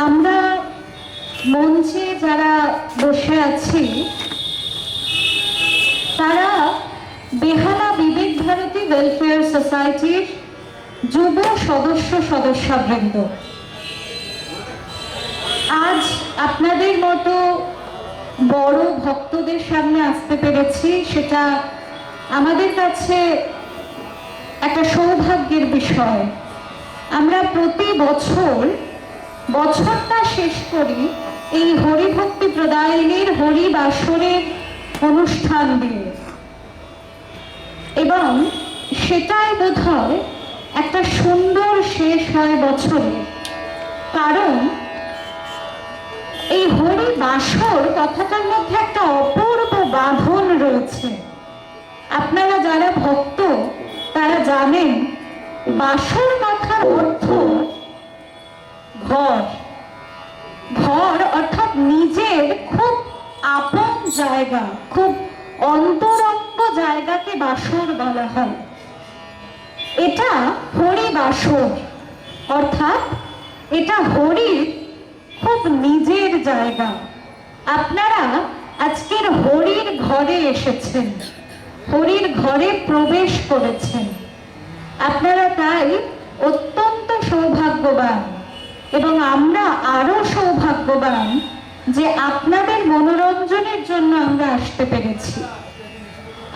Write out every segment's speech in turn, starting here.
আমরা মঞ্চে যারা বসে আছি তারা বেহালা বিবেক ভারতী ওয়েলফেয়ার সোসাইটির যুব সদস্যবৃন্দ। আজ আপনাদের মতো বড় ভক্তদের সামনে আসতে পেরেছি, সেটা আমাদের কাছে একটা সৌভাগ্যের বিষয়। আমরা প্রতি বছরটা শেষ করি এই হরিভক্তি প্রদায়িনীর হরিবাসরের অনুষ্ঠান দিয়ে, এবং সেটাই বোধহয় একটা সুন্দর শেষ হয় বছরে। কারণ এই হরিবাসর কথাটার মধ্যে একটা অপূর্ব বাঁধন রয়েছে। আপনারা যারা ভক্ত তারা জানেন বাসর কথার অর্থ ঘর। ঘর অর্থাৎ নিজের খুব আপন জায়গা, খুব অন্তরঙ্গ জায়গাকে বাসর বলা হয়। এটা হরিবাসর, অর্থাৎ এটা হরির খুব নিজের জায়গা। আপনারা আজকের হরির ঘরে এসেছেন, হরির ঘরে প্রবেশ করেছেন। আপনারা তাই অত্যন্ত সৌভাগ্যবান, এবং আমরা আরো সৌভাগ্যবান যে আপনাদের মনোরঞ্জনের জন্য আমরা আসতে পেরেছি।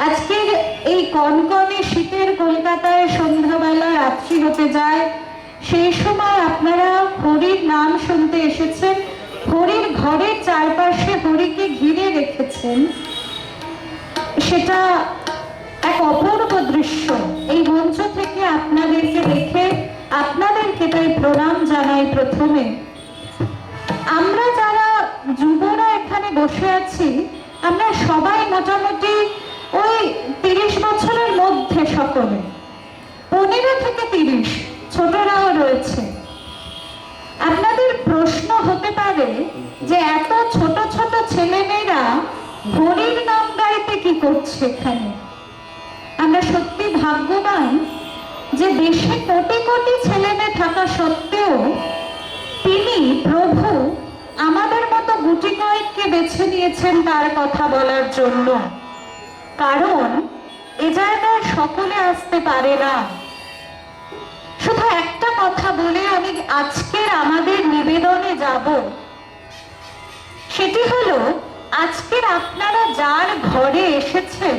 আজকের এই কনকনে শীতের কলকাতায় সন্ধ্যাবেলা রাত্রি হতে যায়, সেই সময় আপনারা হরির নাম শুনতে এসেছেন, হরির ঘরের চারপাশে হরিকে ঘিরে রেখেছেন। সেটা এক অপূর্ব দৃশ্য। এই মঞ্চ থেকে আপনাদেরকে দেখে আপনাদেরকে তাই প্রণাম জানাই। প্রথমে আমরা যারা যুবরা এখানে বসে আছি, আমরা সবাই মোটামুটি ওই 30 বছরের মধ্যে, সকলে 15 থেকে 30, ছোটরাও রয়েছে। আপনাদের প্রশ্ন হতে পারে যে এত ছোট ছোট ছেলেমেয়েরা হরির নাম গাইতে কি করছে এখানে? আমরা সত্যি ভাগ্যবান যে দেশে কোটি কোটি ছেলেমেয়ে থাকা সত্ত্বেও তিনি প্রভু আমাদের মতো গুটি কয়েককে বেছে নিয়েছেন তার কথা বলার জন্য। কারণ এ জায়গায় সকলে আসতে পারে না। শুধু একটা কথা বলে আমি আজকের আমাদের নিবেদনে যাব, সেটি হলো আজকের আপনারা যার ঘরে এসেছেন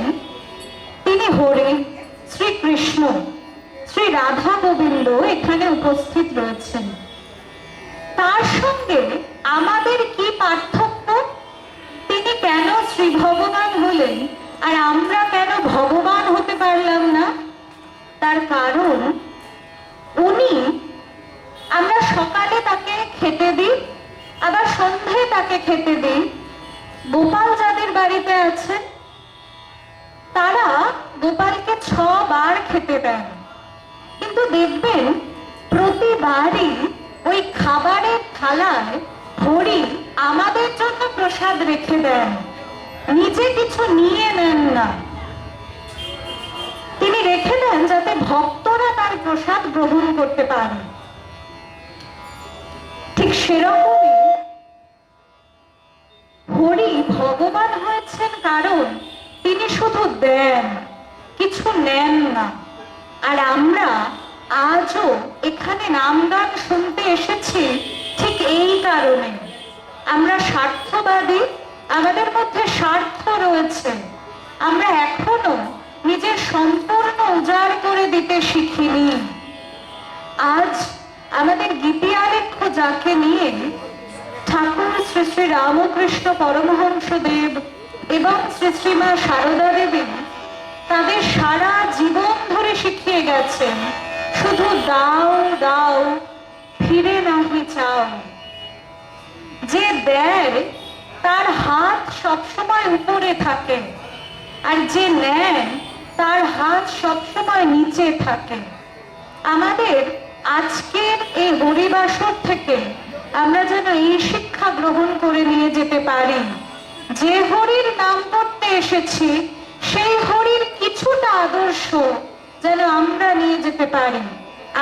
তিনি হরি, শ্রীকৃষ্ণ, শ্রী রাধা গোবিন্দ এখানে উপস্থিত রয়েছেন। তার সঙ্গে আমাদের কি পার্থক্য? তিনি কেন শ্রী ভগবান হলেন আর আমরা কেন ভগবান হতে পারলাম না? তার কারণ উনি, আমরা সকালে তাকে খেতে দিই, আবার সন্ধ্যায় তাকে খেতে দিই। গোপাল যাদের বাড়িতে আছেন তারা গোপালকে 6 বার খেতে দেন, কিন্তু দেখবেন প্রতিবারই ওই খাবারের থালায় হরি আমাদের জন্য প্রসাদ রেখে দেন, নিজে কিছু নিয়ে নেন না। তিনি রেখে দেন যাতে ভক্তরা তার প্রসাদ গ্রহণ করতে পারে। ঠিক সেরকমই হরি ভগবান হয়েছেন কারণ তিনি শুধু দেন, কিছু নেন না। আর আমরা আজও এখানে নাম গান শুনতে এসেছি ঠিক এই কারণে। আমরা স্বার্থবাদী, আমাদের মধ্যে স্বার্থ রয়েছে। আমরা এখনো নিজের সম্পূর্ণ উজাড় করে দিতে শিখিনি। আজ আমাদের গীতি আলেখ্য যাকে নিয়ে ঠাকুর শ্রী শ্রী রামকৃষ্ণ পরমহংসদেব এবং শ্রী শ্রীমা সারদা দেবী তাদের সারা জীবন ধরে শিখিয়ে গেছেন, শুধু দাও দাও, ফিরে নাহি চাও। যে দেয় তার হাত সবসময় উপরে থাকে, আর যে নেয় তার হাত সবসময় নিচে থাকে। আমাদের আজকের এই হরিবাসর থেকে আমরা যেন এই শিক্ষা গ্রহণ করে নিয়ে যেতে পারি, যে হরির নাম করতে এসেছি সেই হরির কিছুটা আদর্শ যেন আমরা নিয়ে যেতে পারি,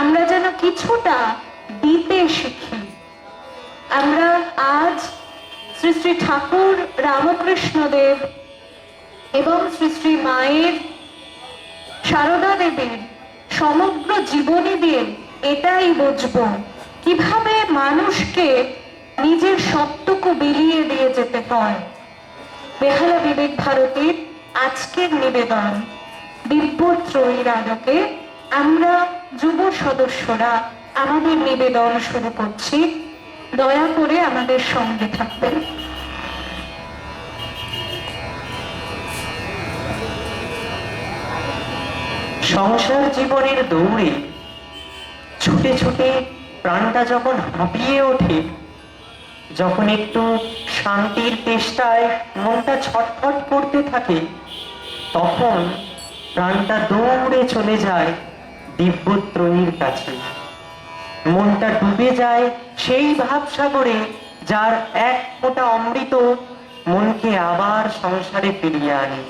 আমরা যেন কিছুটা দিতে শিখি। আমরা আজ শ্রী শ্রী ঠাকুর রামকৃষ্ণ দেব এবং শ্রী শ্রী মায়ের সারদা দেবীর সমগ্র জীবনী দিয়ে এটাই বুঝবো কিভাবে মানুষকে নিজের সবটুকু বিলিয়ে দিয়ে যেতে হয়। বেহালা বিবেক ভারতীর আজকের নিবেদন দিব্যত্রয়ীর আলোকে আমরা যুব সদস্যরা আমাদের নিবেদন শুরু করছি। দয়া করে আমাদের সঙ্গে থাকবেন। সংসার জীবনের দৌড়ে ছুটে ছুটে প্রাণটা যখন হাঁপিয়ে ওঠে, যখন একটু শান্তির তেষ্টায় মনটা ছটফট করতে থাকে, তখন প্রাণটা দৌড়ে চলে যায় দিব্যত্রয়ীর কাছে। মনটা ডুবে যায় সেই ভাবসাগরে যার এক ফোঁটা অমৃত মনকে আবার সংসারে ফিরিয়ে আনে।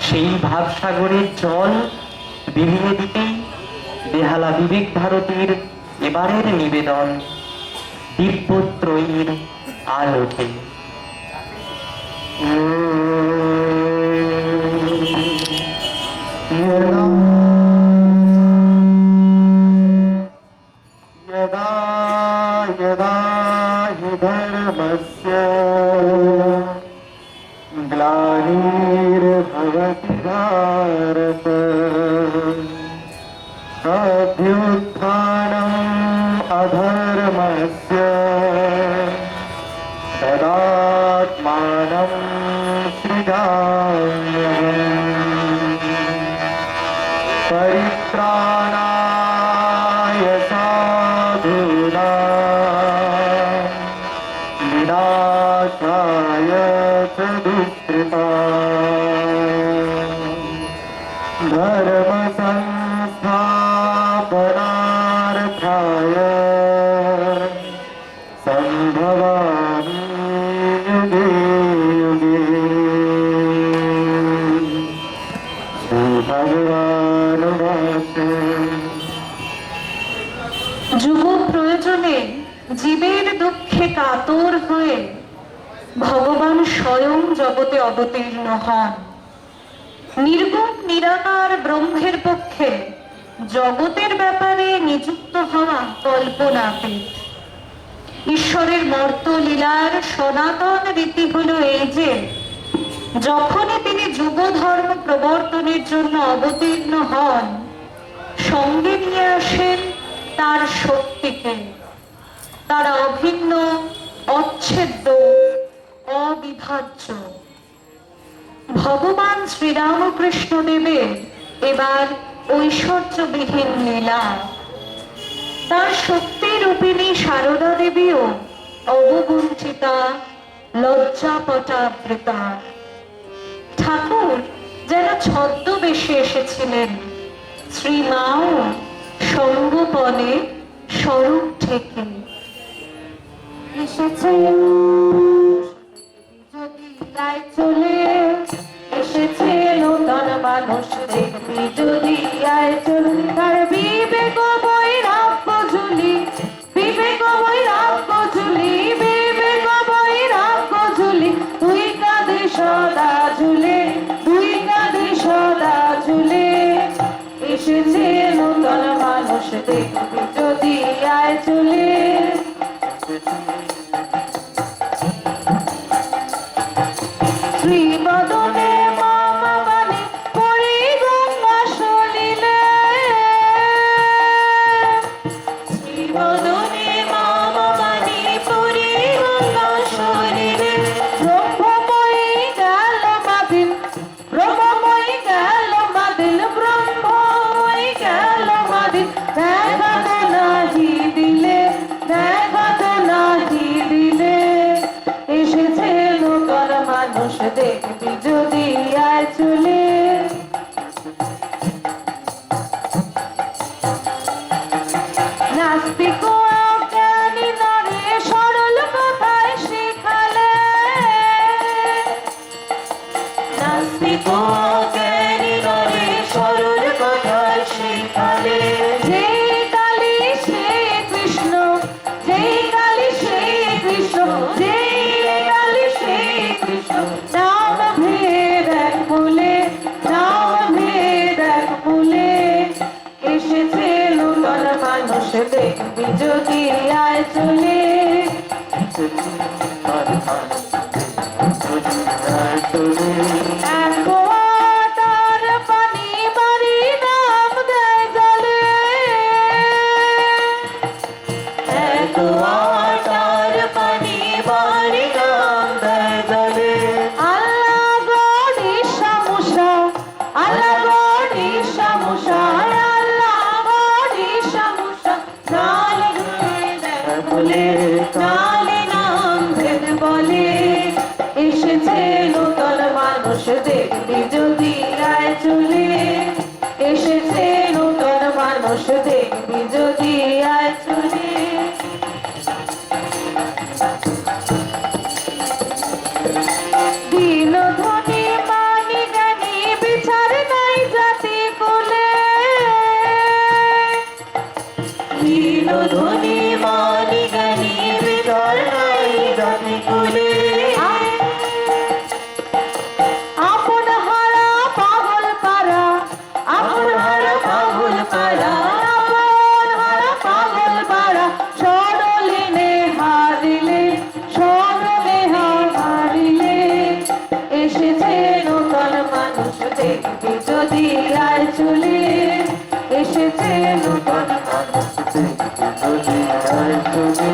সেই ভাবসাগরের জল বিলিয়ে দিতেই বেহালা বিবেক ভারতীর এবারের নিবেদন দিব্যত্রয়ীর আলোকে। यदा यदा हि धर्मस्य ग्लानिर्भवति भारत अभ्युत्थानम् अधर्मस्य तदात्मानं सृजाम्यहम् परित्राणाय साधूनां विनाशाय च दुष्कृताम् धर्म संस्थापनार्थाय संभवामि युगे युगे। श्री भगवान वासु। যুব প্রয়োজনে জীবের দুঃখে কাতর হয়ে ভগবান স্বয়ং জগতে অবতীর্ণ হন। নির্গুণ নিরাকার ব্রহ্মের পক্ষে জগতের ব্যাপারে নিযুক্ত হওয়া কল্পনাতীত। ঈশ্বরের মর্ত লীলার সনাতন রীতি হলো এই যে যখনই তিনি যুব ধর্ম প্রবর্তনের জন্য অবতীর্ণ হন, সঙ্গে নিয়ে আসেন তার শক্তিকে, তার অভিন্ন, অচ্ছেদ্য, অবিভাজ্য। ভগবান শ্রীরামকৃষ্ণ দেবের এবার ঐশ্বর্যবিহীন লীলা। তার শক্তি রূপিণী সারদা দেবীও অবগুণ্ঠিতা, লজ্জাপটাবৃতা। ঠাকুর যেন ছদ্মবেশে এসেছিলেন, শ্রীমাও সঙ্গোপনে স্বরূপ থেকে এসেছে। যদি গায়ে চলে এসেছে নূতন মানুষ দেখবি, যদি আয় চলে তার বিবেক বৈরাগ্য ঝুলি, বিবেক বৈরাগ্য ঝুলি, বিবেক বৈরাগ্য ঝুলি, তুই কাঁদে সদা ঝুলে, তুই কাঁদে সদা ঝুলে। এসেছে নূতন মানুষ দেখবি, যদি আয় চলে। শ্রীবদনে মামা বাণী পড়ি গঙ্গা সলিলে, শ্রীবদনে মামা বাণী পড়ি গঙ্গা সলিলে। ব্রহ্মময়ী গেল মাদিল, ব্রহ্মময়ী গেল মাদিল, ব্রহ্মময়ী গেল মাদিল। দেখা তো নাহি দিলে, দেখা তো নাহি দিলে। এসেছে নূতন মানুষ দেখবি, যদি আয় চলে। নাস্তিক অজ্ঞানী নরে সরল কথায় শিখালে, নাস্তিক অজ্ঞানী নরে সরল কথায় শিখালে। যেই কালী সে কৃষ্ণ, যেই কালী সে দেখবি যদি আয় চলে। একোয়াটার পানি বাড়ি নাম দেয় জলে। একোয়াটার পানি বাড়ি নাম দেয় জলে। আল্লাহ গড়ি সমস্যা, আল্লাহ গড়ি সমস্যা, আল্লাহ গড়ি সমস্যা। নালে বলে নালে নাম ভেদ বলে। এসেছে নূতন মানুষ দেখবি যদি আয় চলে। এসেছে নূতন মানুষ দেখবি যদি আয় চলে। দিন ধনী মানি জ্ঞানী বিচার নাই জাতি কোলে। দিন ধনী মানি জ্ঞানী বিচার নাই জাতি কোলে। আপন হারা পাগল পারা, আপন হারা পাগল পারা, আপন হারা পাগল পারা। সরলিনে হারিলে, সরলে হারিলে। এসেছে নূতন মানুষ দেখবি যদি আয় চলে। এসেছে নূতন মানুষ দেখবি যদি আয় চলে।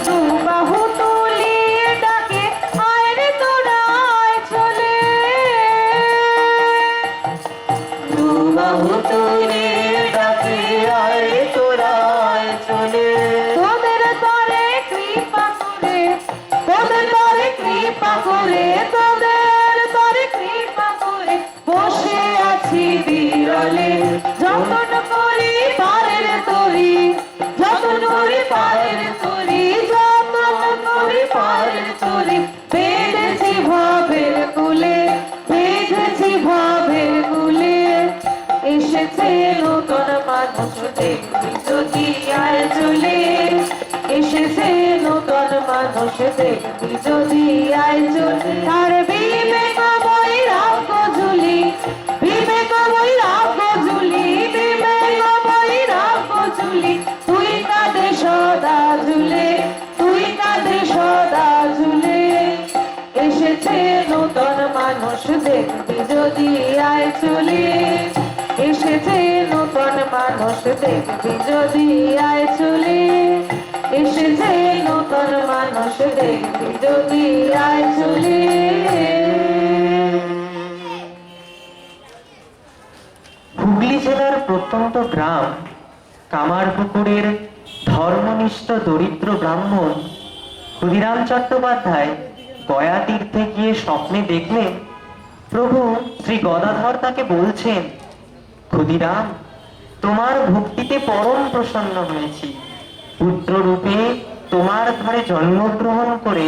দু বাহু তুলিয়ে ডাকে আয় রে তোরা আয় চলে। দু বাহু তুলিয়ে ডাকে আয় রে তোরা আয় চলে। তোদের তরে কৃপা করে, তোদের তরে কৃপা করে, তোদের তরে কৃপা করে। বসে আছি বিরলে যতন করি পারের তরি, যতন করি পারের তরি, যতন করি পারের তরি। বেঁধেছি ভাবের কুলে, বেঁধেছি ভাবের কুলে। এসেছে নূতন মানুষ দেখবি যদি আয় চলে। এসেছে নূতন মানুষ দেখবি যদি আয় চলে। তার বিবেক বৈরাগ্য ঝুলি, বিবেক বৈরাগ্য ঝুলি, বিবেক বৈরাগ্য ঝুলি। তুই কাঁদে সদা ঝুলে, তুই কাঁদে সদা ঝুলে। এসেছে নূতন মানুষ দেখবি যদি আয় চলে। এসেছে নূতন মানুষ দেখবি যদি আয় চলে। এসেছে নূতন মানুষ দেখবি যদি আয় চলে। হুগলি জেলার প্রত্যন্ত গ্রাম কামারপুকুরের ধর্মনিষ্ঠ দরিদ্র ব্রাহ্মণ ক্ষুদিরাম চট্টোপাধ্যায় গয়া তীর্থে গিয়ে স্বপ্নে দেখলেন প্রভু শ্রী গদাধর তাকে বলছেন, ক্ষুদিরাম, তোমার ভক্তিতে পরম প্রসন্ন হয়েছি। পুত্র রূপে তোমার ঘরে জন্মগ্রহণ করে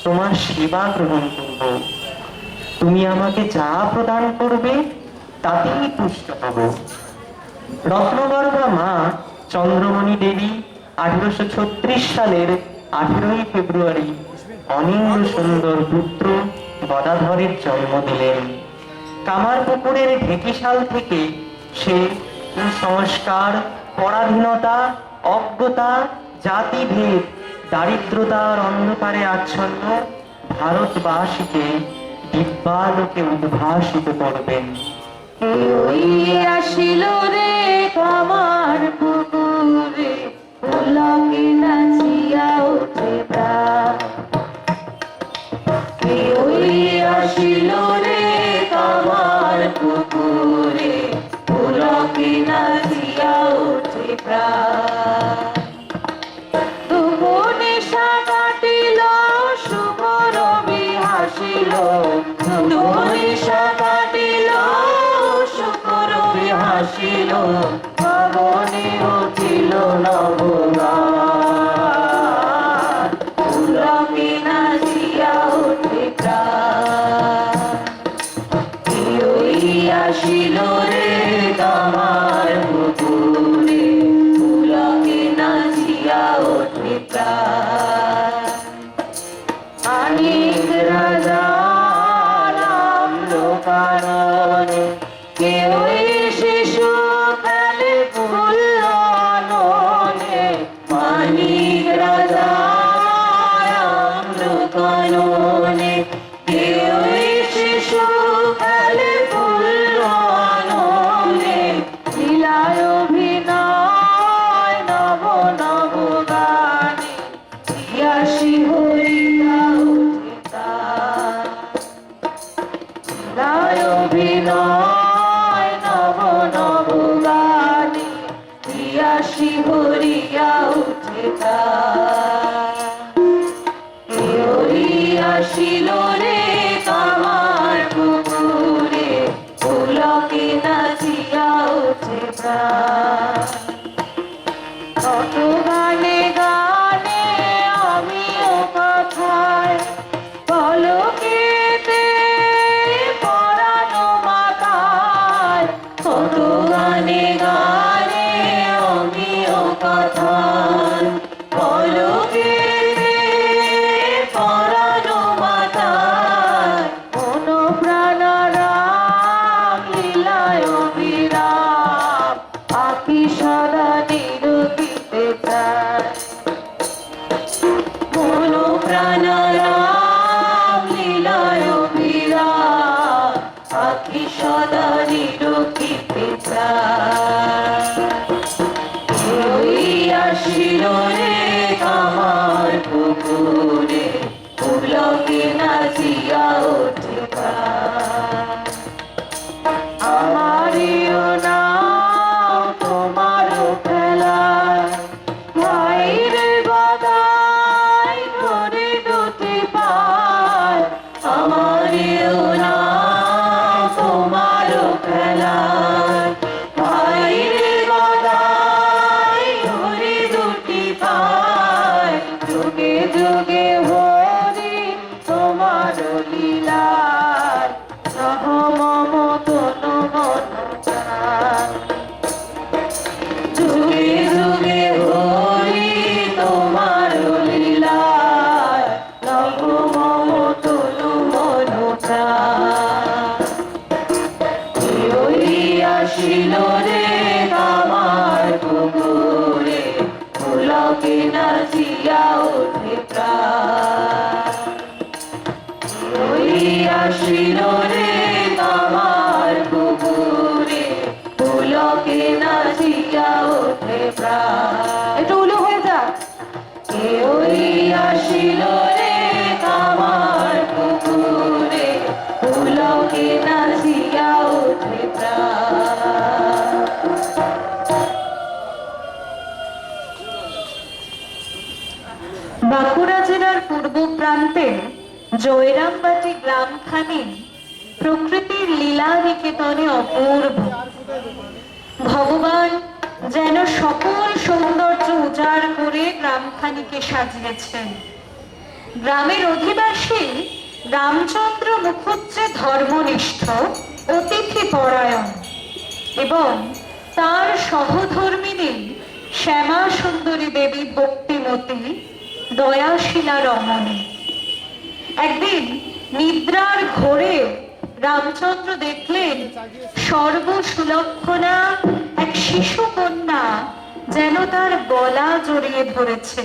তোমার সেবা গ্রহণ করব। তুমি আমাকে যা প্রদান করবে তাতেই তুষ্ট হব। রত্নগর্ভা মা চন্দ্রমণি দেবী 1836 সালের 18ই ফেব্রুয়ারি অনিন্দ সুন্দর পুত্র গদাধরের জন্ম দিলেন। কামারপুকুরের ঢেকিশাল থেকে সে কুসংস্কার, পরাধীনতা, অজ্ঞতা, জাতিভেদ, দারিদ্রতার অন্ধকারে আচ্ছন্ন ভারতবাসীকে দিব্যালোকে উদ্ভাসিত করবেন। ওই আসিল রে কামার পুকুরে, পুলকে নাচিয়া ওঠে প্রাণ। ওই আসিল রে কামার পুকুরে, পুলকে নাচিয়া ওঠে প্রাণ। তবু নেশা কাটিল শুভ রবি হাসিল, তবু নেশা কাটিল শুভ রবি হাসিল। ভবনে উঠিল নবগান, পুলকে নাচিয়া ওঠে প্রাণ। ওই আসিল রে কামার পুকুরে, পুলকে নাচিয়া ওঠে প্রাণ। অনেক রাজা নামলো কাননে, কেউ শিশু খেলে ফুল্লনে। জানালাম লীলায় বিরাট, আখি সদা নিরখিতে চায়। ওই আসিল রে আমার পুকুরে, পুলকে নাচিয়া ওঠে প্রাণ। আমারিও নাও তোমারও খেলায়, ভাইরে বাদাই ধরে দুটি পায়। আমারিও নাও তোমারও খেলায়, ভাইরে বাদাই ধরে দুটি পায়। যুগে যুগে হরি তোমার লীলায়, সহ মম তনু মন প্রাণ। যুগে যুগে হরি তোমার লীলায়, সহ মম তনু মন প্রাণ। ওই আসিল রে আমার পুকুরে, পুলকে নাচিয়া ওঠে প্রাণ। ওই আসিল রে আমার পুকুরে, পুলকে নাচিয়া ওঠে প্রাণ। একটু উলু হয়ে যা। ওই আসিল রে আমার পুকুরে, পুলকে নাচিয়া ওঠে প্রাণ। বাঁকুড়া জেলার পূর্ব প্রান্তে জয়রামবাটি গ্রামখানি প্রকৃতির লীলা নিকেতনে অপূর্ব। ভগবান যেন সকল সৌন্দর্য উজাড় করে গ্রামখানিকে সাজিয়েছেন। গ্রামের অধিবাসী রামচন্দ্র মুখুজ্জে ধর্মনিষ্ঠ, অতিথি পরায়ণ এবং তার সহধর্মিনী শ্যামা সুন্দরী দেবী ভক্তিমতী, দয়াশীলা রমণী। একদিন নিদ্রার ঘোরে রামচন্দ্র দেখলেন সর্বসুলক্ষণা এক শিশু কন্যা যেন তার গলা জড়িয়ে ধরেছে।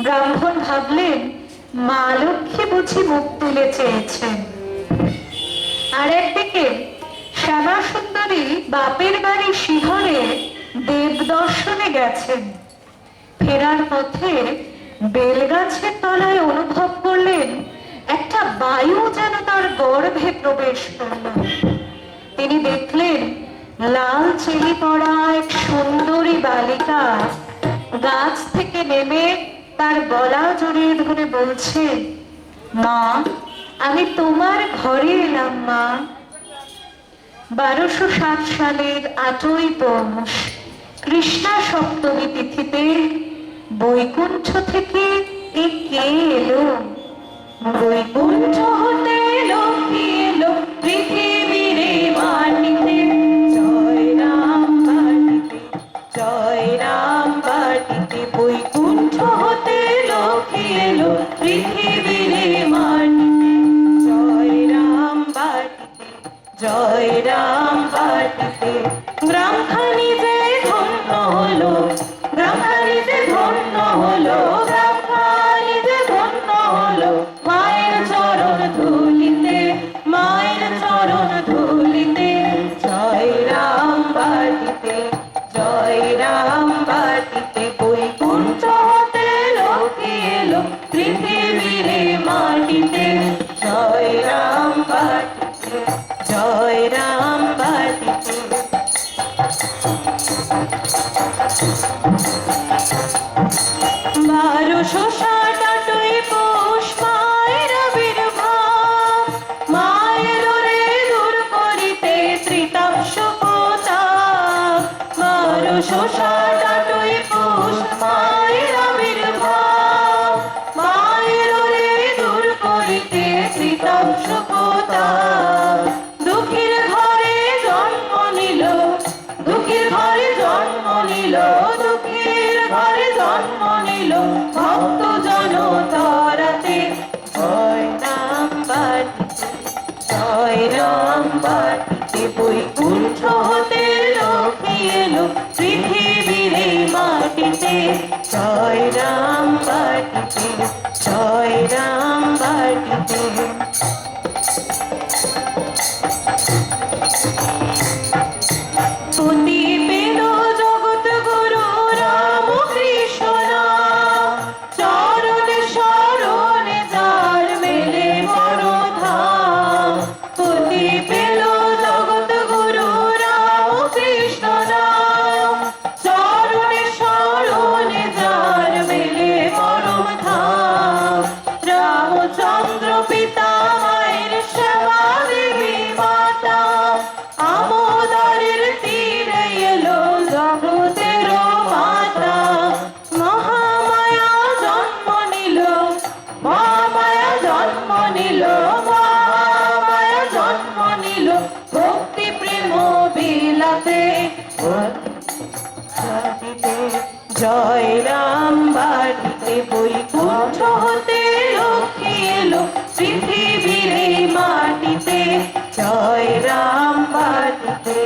ব্রাহ্মণ ভাবলেন মা লক্ষ্মী বুঝি মুখ তুলে চেয়েছেন। আর একদিকে শ্যামা সুন্দরী বাপের বাড়ি শিহরে দেব দর্শনে গেছেন। ফেরার পথে বেলগাছের তলায় অনুভব করলেন একটা বায়ু যেন তার গর্ভে প্রবেশ করল। তিনি দেখলেন লাল চেলি পড়া এক সুন্দরী বালিকা গাছ থেকে নেমে তার গলা জড়িয়ে ধরে বলছে, মা আমি তোমার ঘরে এলাম মা। 1207 সালের 8ই পৌষ কৃষ্ণা সপ্তমী তিথিতে বৈকুণ্ঠ থেকে এ কে এলো? বৈকুণ্ঠ হতে এলো কি এলো পৃথিবীরে মাটিতে। জয় রাম বাটিতে, জয় রাম বাটিতে, বৈকুণ্ঠ হতে এলো কি এলো পৃথিবীরে মাটিতে। জয় রাম বাটিতে, জয় রাম বাটিতে, গ্রামখানি যে ধন্য হলো, গ্রামখানি যে ধন্য হলো, গ্রামখানি যে ধন্য হলো মায়ের চরণ ধুলিতে, মায়ের চরণ ধুলিতে। জয় রাম বাটিতে, জয় রাম বাটিতে, বৈকুণ্ঠ হতে এলো কি এলো পৃথিবীরে মাটিতে। জয় রাম বাটিতে, জয় রাম বাটিতে। 1207 পৌষ মায়ের আবির্ভাব, মায়ের রে দূর করিতে ত্রিতাপসপতাপ। 1207 পৌষ মায়ের আবির্ভাব, মায়ের রে দূর করিতে ত্রিতাপসপতাপ। দুঃখীর ঘরে জন্ম নিল, দুঃখীর ঘরে জন্ম নিল, দুঃখীর ঘরে জন্ম নিল ভক্ত জনতারাতে। জয় রাম বাটিতে, জয় রাম বাটিতে, বৈকুণ্ঠ হতে এলো কি এলো পৃথিবীরে মাটিতে। জয় রাম বাটিতে, জয় জয় রাম বাটিতে বৈকুণ্ঠ হতে লক্ষ্মী এলো পৃথিবীর এই মাটিতে জয় রাম বাটিতে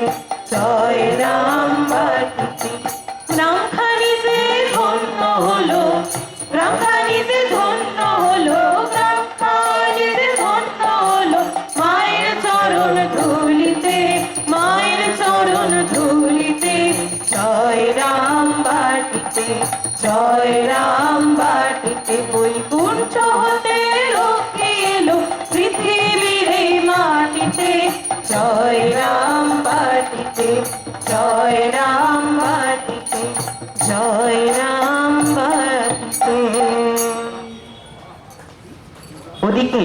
জয় রাম বাটিতে গ্রামখানি যে ধন্য হলো গ্রামখানি যে ধন্য হলো গ্রামখানি যে ধন্য হলো মায়ের চরণ ধুলিতে মায়ের চরণ ধুলিতে জয় রাম বাটিতে জয় রাম বাটিতে বৈকুণ্ঠ হতে লক্ষ্মী এলো পৃথিবীর এই মাটিতে জয় রাম বাটিতে জয় রাম বাটিতে জয় রাম বাটিতে। ওদিকে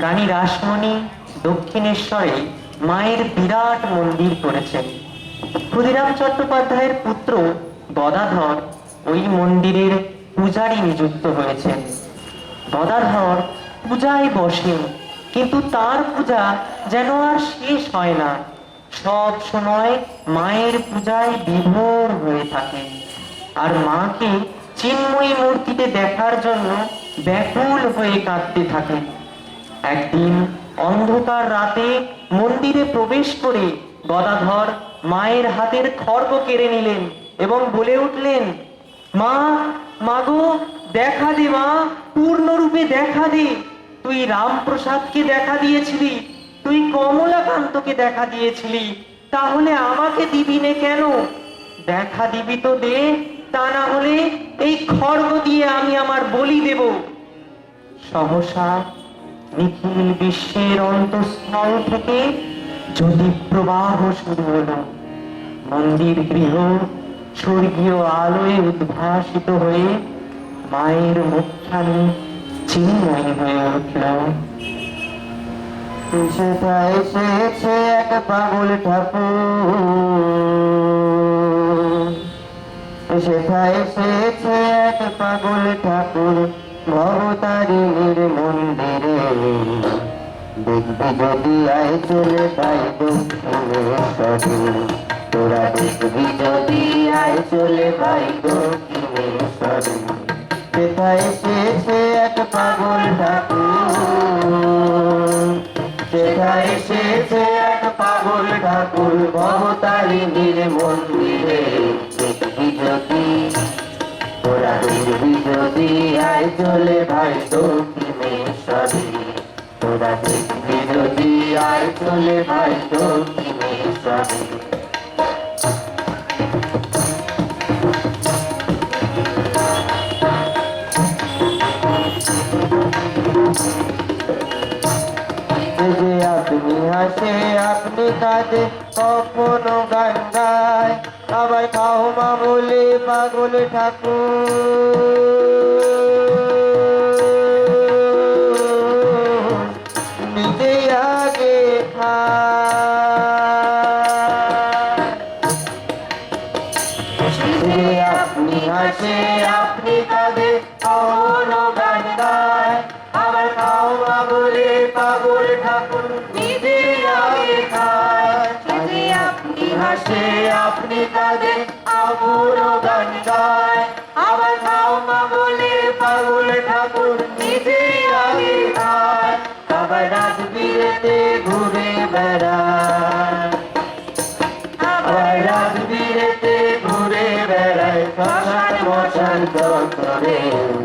রানী রাসমণি দক্ষিণেশ্বরে মায়ের বিরাট মন্দির করেছেন। ক্ষুদিরাম চট্টোপাধ্যায়ের পুত্র গদাধর ওই মন্দিরের পূজারী নিযুক্ত হয়েছেন। গদাধর পূজায় বসেন, কিন্তু তার পূজা যেন আর শেষ হয় না। সব সময় মায়ের পূজায় বিভোর হয়ে থাকেন আর মাকে চিন্ময়ী মূর্তিতে দেখার জন্য ব্যাকুল হয়ে কাঁদতে থাকেন। একদিন অন্ধকার রাতে মন্দিরে প্রবেশ করে গদাধর মায়ের হাতের খড়গ কেড়ে নিলেন এবং বলে উঠলেন, মা, মাগো, দেখা দে মা, পূর্ণরূপে দেখা দে। তুই রামপ্রসাদকে দেখা দিয়েছিলি, তুই কমলাকান্তকে দেখা দিয়েছিলি, তাহলে আমাকে দিবি নে কেন? দেখা দিবি তো দে, তা না হলে এই খড়গ দিয়ে আমি আমার বলি দেব। সহসা নিখিল বিশ্বের অন্তঃস্থল থেকে জ্যোতি প্রবাহ শুরু হলো। মন্দির গৃহ স্বর্গীয় আলোয় উদ্ভাসিত হয়ে মায়ের মুখখানি চিন্ময়ী হয়ে উঠল। সেটা এসেছে এক পাগল ঠাকুর, সেটা এসেছে এক পাগল ঠাকুর ভবতারিণীর মন্দিরে। দেখবি যদি আয় চলে তাই দক্ষিণেশ্বরে, তোরা দেখবি যদি আয় চলে ভাই দক্ষিণেশ্বরে। সেটা এসেছে এক পাগল ঠাকুর, সেটা এসেছে এক পাগল ঠাকুর ভবতারিণীর মন্দিরে। দেখবি যদি তোরা দেখবি যদি আয় চলে ভাই দক্ষিণেশ্বরে, তোরা দেখবি যদি আয় চলে ভাই দক্ষিণেশ্বরে। যে আপনি হাসে আপনি কাঁদে কখনো গান গায়, আবার খাও মা বলে পাগল ঠাকুর নিজে আগে খায়। আপনি হাসে আপনি কাঁদে কখনো গান গায়, আবার খাও মা বলে পাগল ঠাকুর নিজে আগে খায়। আপনি হাসে আপনি কাঁদে কখনো গান গায়, আবার খাও মা বলে পাগল ঠাকুর নিজে আগে খায়। আবার রাজবীরেতে ঘুরে বেড়ায়, আবার রাজবীরেতে ঘুরে বেড়ায় শ্মশান মশান চত্বরে।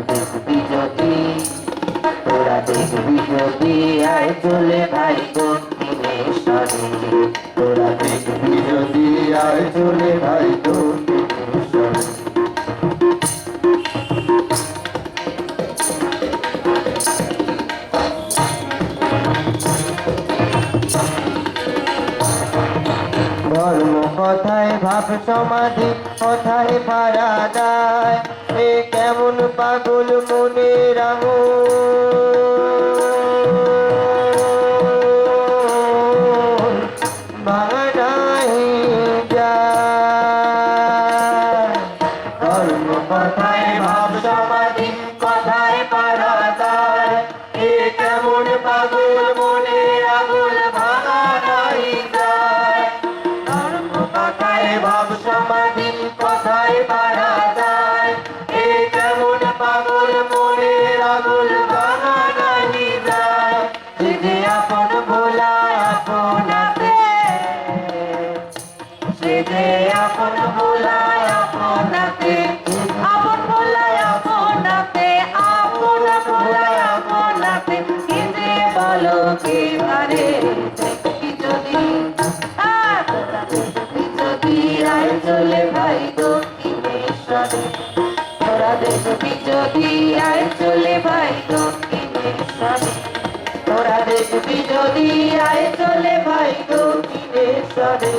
দেখবি যদি তোরা দেখবি যদি আয় চলে ভাই দক্ষিণেশ্বরে, তোরা দেখবি যদি আয় চলে ভাই দক্ষিণেশ্বরে। ধর্ম কথায় ভাব সমাধি কথায় পারা যায়, এ কেমন পাগল মনে রাহো ভাঙানাহি যায়। ধর্ম কথায় ভাব সমাধি কথায় পারা যায়, এ কেমন পাগল মনে আগুন ভাঙানাহি যায়। ধর্ম কথায় ভাব সমাধি কথায় পারা যায়, তোরা দেখবি যদি আয় চলে ভাই দক্ষিণেশ্বরে, তোরা দেখবি যদি আয় চলে ভাই দক্ষিণেশ্বরে,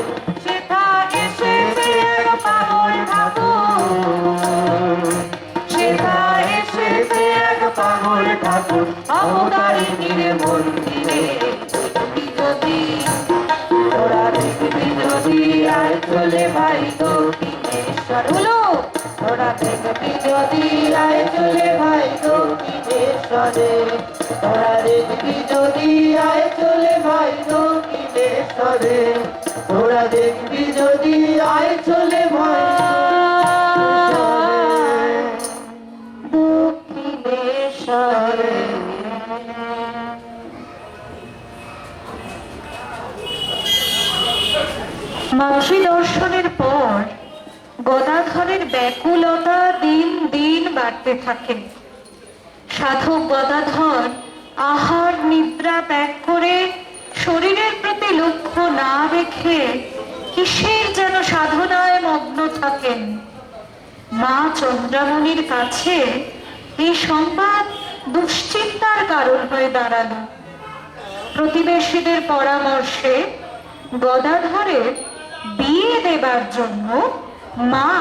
সেথা এসেছে এক পাগল ঠাকুর, সেথা এসেছে এক পাগল ঠাকুর অবতারিণীর মন্দিরে, দেখবি যদি, তোরা দেখবি যদি আয় চলে ভাই দক্ষিণেশ্বরে, হলো তোরা দেখবি যদি আয় চলে ভাই দক্ষিণেশ্বরে, তোরা দেখবি যদি আয় চলে ভাই দক্ষিণেশ্বরে, তোরা দেখবি যদি আয় চলে ভাই দক্ষিণেশ্বরে। মাতৃদর্শনের পর গদাধরের ব্যাকুলতা দিন দিন বাড়তে থাকে। সাধক গদাধর আহার নিদ্রা ত্যাগ করে শরীরের প্রতি লক্ষ্য না রেখে কিসের যেন সাধনায় মগ্ন থাকেন। মা চন্দ্রামণির কাছে এই সংবাদ দুশ্চিন্তার কারণ হয়ে দাঁড়ালো। প্রতিবেশীদের পরামর্শে গদাধরের বিয়ে দেবার জন্য মা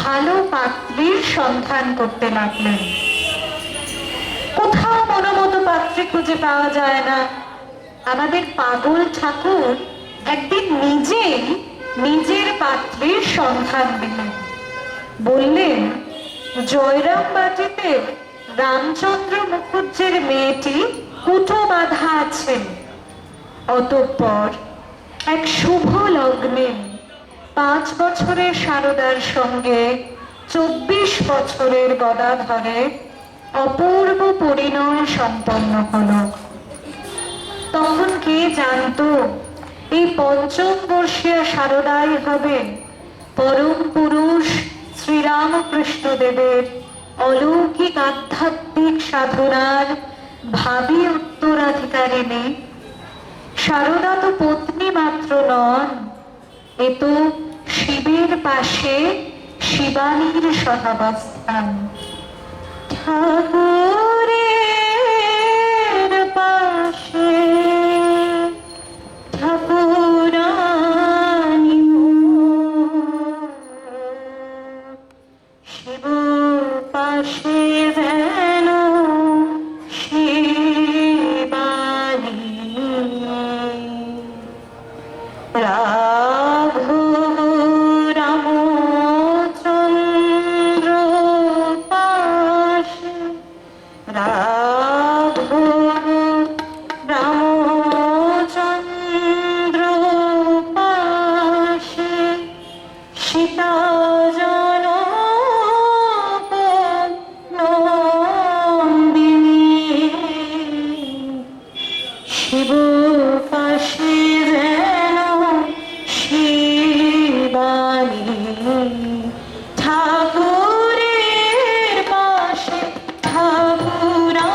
ভালো পাত্রীর সন্ধান করতে লাগলেন। কোথাও মনোমতো পাত্রী খুঁজে পাওয়া যায় না। আমাদের পাগল ঠাকুর একদিন নিজেই নিজের পাত্রীর সন্ধান দিলেন। বললেন, জয়রাম বাটিতে রামচন্দ্র মুখুজ্জের মেয়েটি কুটো বাঁধা আছে। অতঃপর এক শুভ লগ্নে 5 বছরের শারদার সঙ্গে 24 বছরের গদাধরের অপূর্ব পরিণয় সম্পন্ন হলো। তখন কে জানতো এই 5ম বর্ষীয় শারদাই হবে পরম পুরুষ শ্রীরামকৃষ্ণ দেবের অলৌকিক আধ্যাত্মিক সাধনার ভাবী উত্তরাধিকারিণী। শারদা তো পত্নী মাত্র নন, এ তো শিবের পাশে শিবানীর সহাবস্থান। ঠাকুরের পাশে ঠাকুরানী, শিব পাশে যেন শিবানী। রাঘব রামচন্দ্র পাশে, রাঘব রামচন্দ্র পাশে, সীতা জনক নন্দিনী, শিব পাশে যেন শিবানী। ঠাকুরের পাশে ঠাকুরা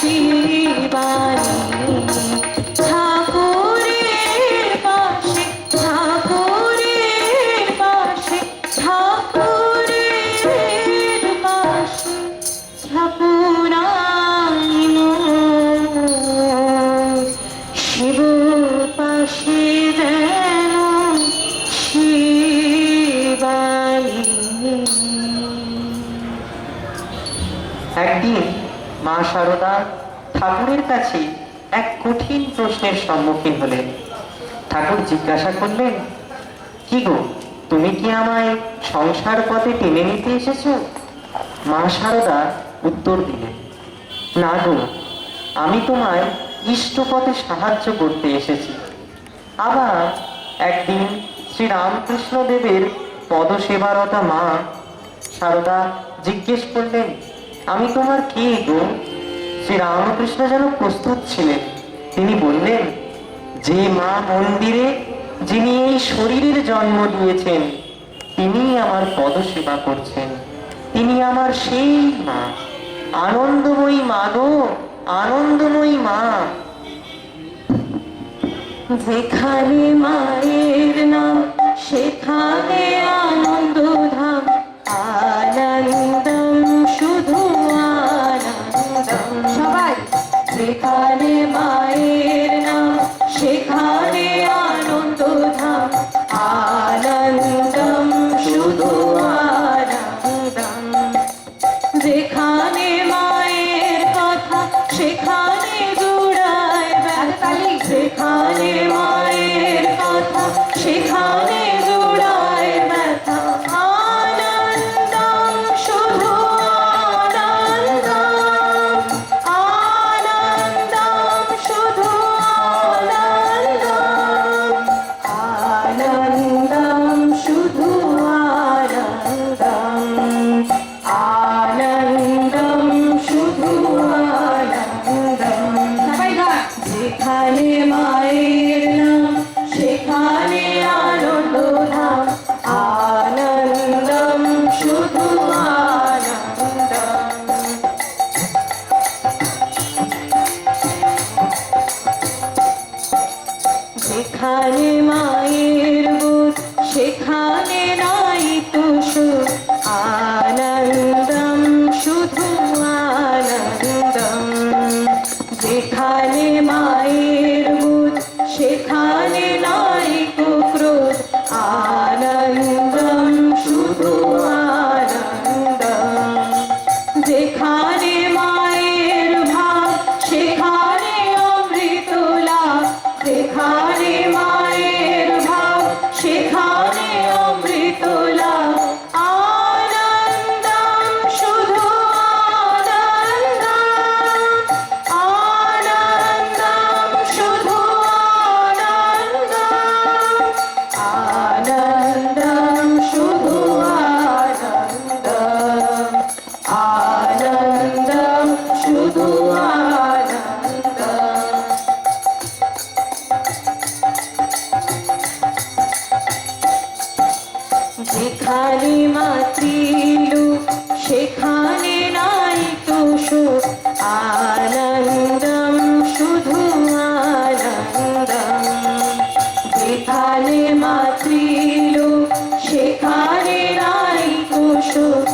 শিবানী ঠাকুরের পাশে ঠাকুরের পাশে ঠাকুরের পাশে ঠাকুরানী শিব পাশে যেন শিবানী। একদিন মা শারদা ঠাকুরের কাছে এক কঠিন প্রশ্নের সম্মুখীন হলেন। ঠাকুর জিজ্ঞাসা করলেন, কি গো, তুমি কি আমায় সংসার পথে টেনে নিতে এসেছো? মা শারদা উত্তর দিলেন, না গো, আমি তোমায় ইষ্ট পথে সাহায্য করতে এসেছি। আবার একদিন শ্রীরামকৃষ্ণ দেবের পদসেবারতা মা শারদা জিজ্ঞেস করলেন, আমি তোমার কে গো? শ্রীরামকৃষ্ণ যেন প্রস্তুত ছিলেন। তিনি বললেন, যে মা মন্দিরে যিনি এই শরীরের জন্ম দিয়েছেন তিনি আমার পদসেবা করছেন, তিনি আমার সেই মা, আনন্দময়ী মা গো, আনন্দময়ী মা। যেখানে মায়ের নাম সেখানে আনন্দ ধাম, আনন্দম শুধু আনন্দম। সবাই যেখানে মায়ের নাম সেখানে আনন্দ ধাম, আনন্দম শুধু আনন্দম। যেখানে মায়ের কথা সেখানে জুড়ায় ব্যথা, যেখানে মায়ের কথা সেখানে জুড়ায় ব্যথা, আনন্দম শুধু আনন্দম, আনন্দম শুধু আনন্দম, আনন্দম শুধু আনন্দম, আনন্দম শুধু আনন্দম। যেখানে মায়ের নাম সেখানে আনন্দ ধাম, আনন্দম শুধু আনন্দম। যেখানে মায়ের বুক সেখানে নাই তো সুখ, আনন্দম শুধু আনন্দম। যেখানে মায়ের বুক সেখানে নাই তো ক্রোধ, আনন্দম শুধু আনন্দম। যেখানে মায়ের ভাব সেখানে অমৃত লাভ, যেখানে মায়ের ভাব সেখানে অমৃত লাভ, আনন্দম শুধু আনন্দম, আনন্দম শুধু আনন্দম, আনন্দম শুধু আনন্দম, আনন্দম শুধু আনন্দম। যেখানে মাতৃলোক সেখানে নাই তো সুখ, আনন্দম শুধু আনন্দম। যেখানে মাতৃলোক সেখানে নাই তো সুখ,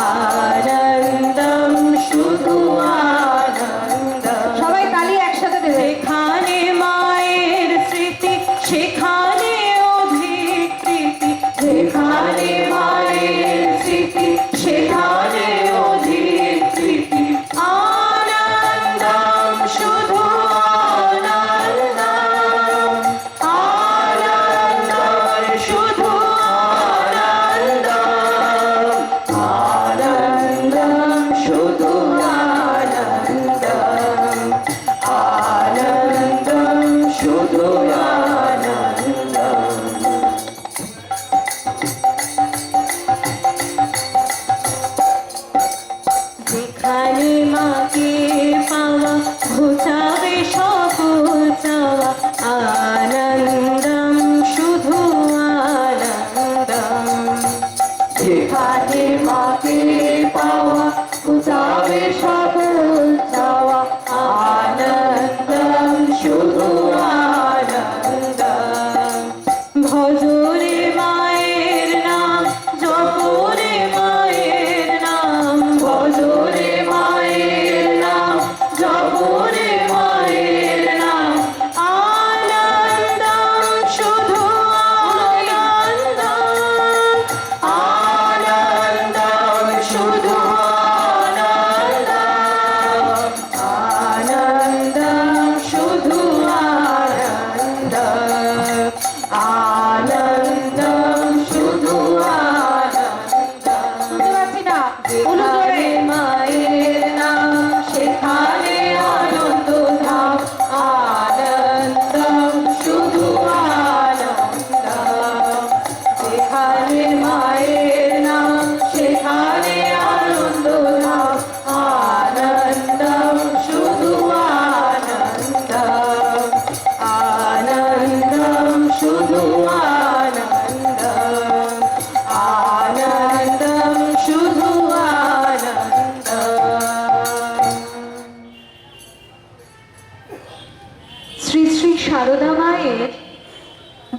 আনন্দম শুধু আনন্দম। সবাই তালি একসাথে দেবে। যেখানে মায়ের স্মৃতি সেখানে অধিকৃতি, যেখানে মায়ের স্মৃতি সেখানে অধিকৃতি, আনন্দম শুধু আনন্দম, আনন্দম শুধু আনন্দম, আনন্দম শুধু আনন্দম, আনন্দম শুধু আনন্দম। যেখানে মাকে পাওয়া ঘুচাবে সকল চাওয়া, আনন্দম শুধু আনন্দম। যেখানে মাকে পাওয়া ঘুচাবে সকল চাওয়া,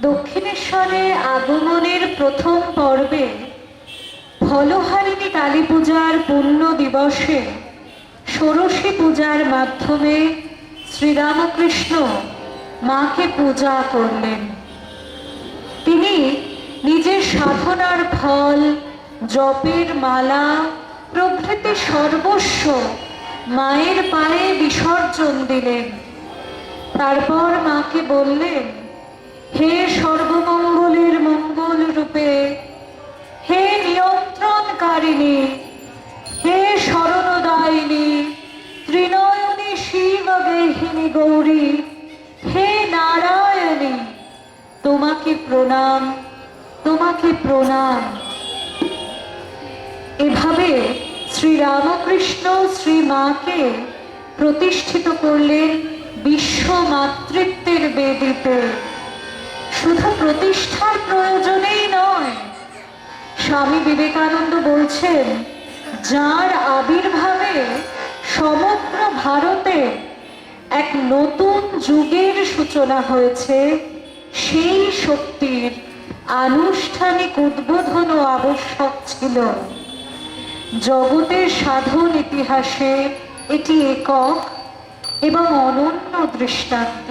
দক্ষিণেশ্বরে আগমনের প্রথম পর্বে ফলহারিণী কালী পূজার পুণ্য দিবসে ষোড়শী পূজার মাধ্যমে শ্রীরামকৃষ্ণ মাকে পূজা করলেন। তিনি নিজের সাধনার ফল, জপের মালা প্রভৃতি সর্বস্ব মায়ের পায়ে বিসর্জন দিলেন। তারপর মাকে বললেন, হে সর্বমঙ্গলের মঙ্গল রূপে, হে নিয়ন্ত্রণকারিণী, হে শরণদায়িনী, ত্রিনয়নী শিবগেহিনী গৌরী, হে নারায়ণী, তোমাকে প্রণাম, তোমাকে প্রণাম। এভাবে শ্রীরামকৃষ্ণ শ্রীমাকে প্রতিষ্ঠিত করলেন বিশ্ব মাতৃত্বের বেদিতে। শুধু প্রতিষ্ঠার প্রয়োজনেই নয়, স্বামী বিবেকানন্দ বলছেন, যার আবির্ভাবে সমগ্র ভারতে এক নতুন যুগের সূচনা হয়েছে, সেই শক্তির আনুষ্ঠানিক উদ্বোধনও আবশ্যক ছিল। জগতের সাধন ইতিহাসে এটি একক এবং অনন্য দৃষ্টান্ত।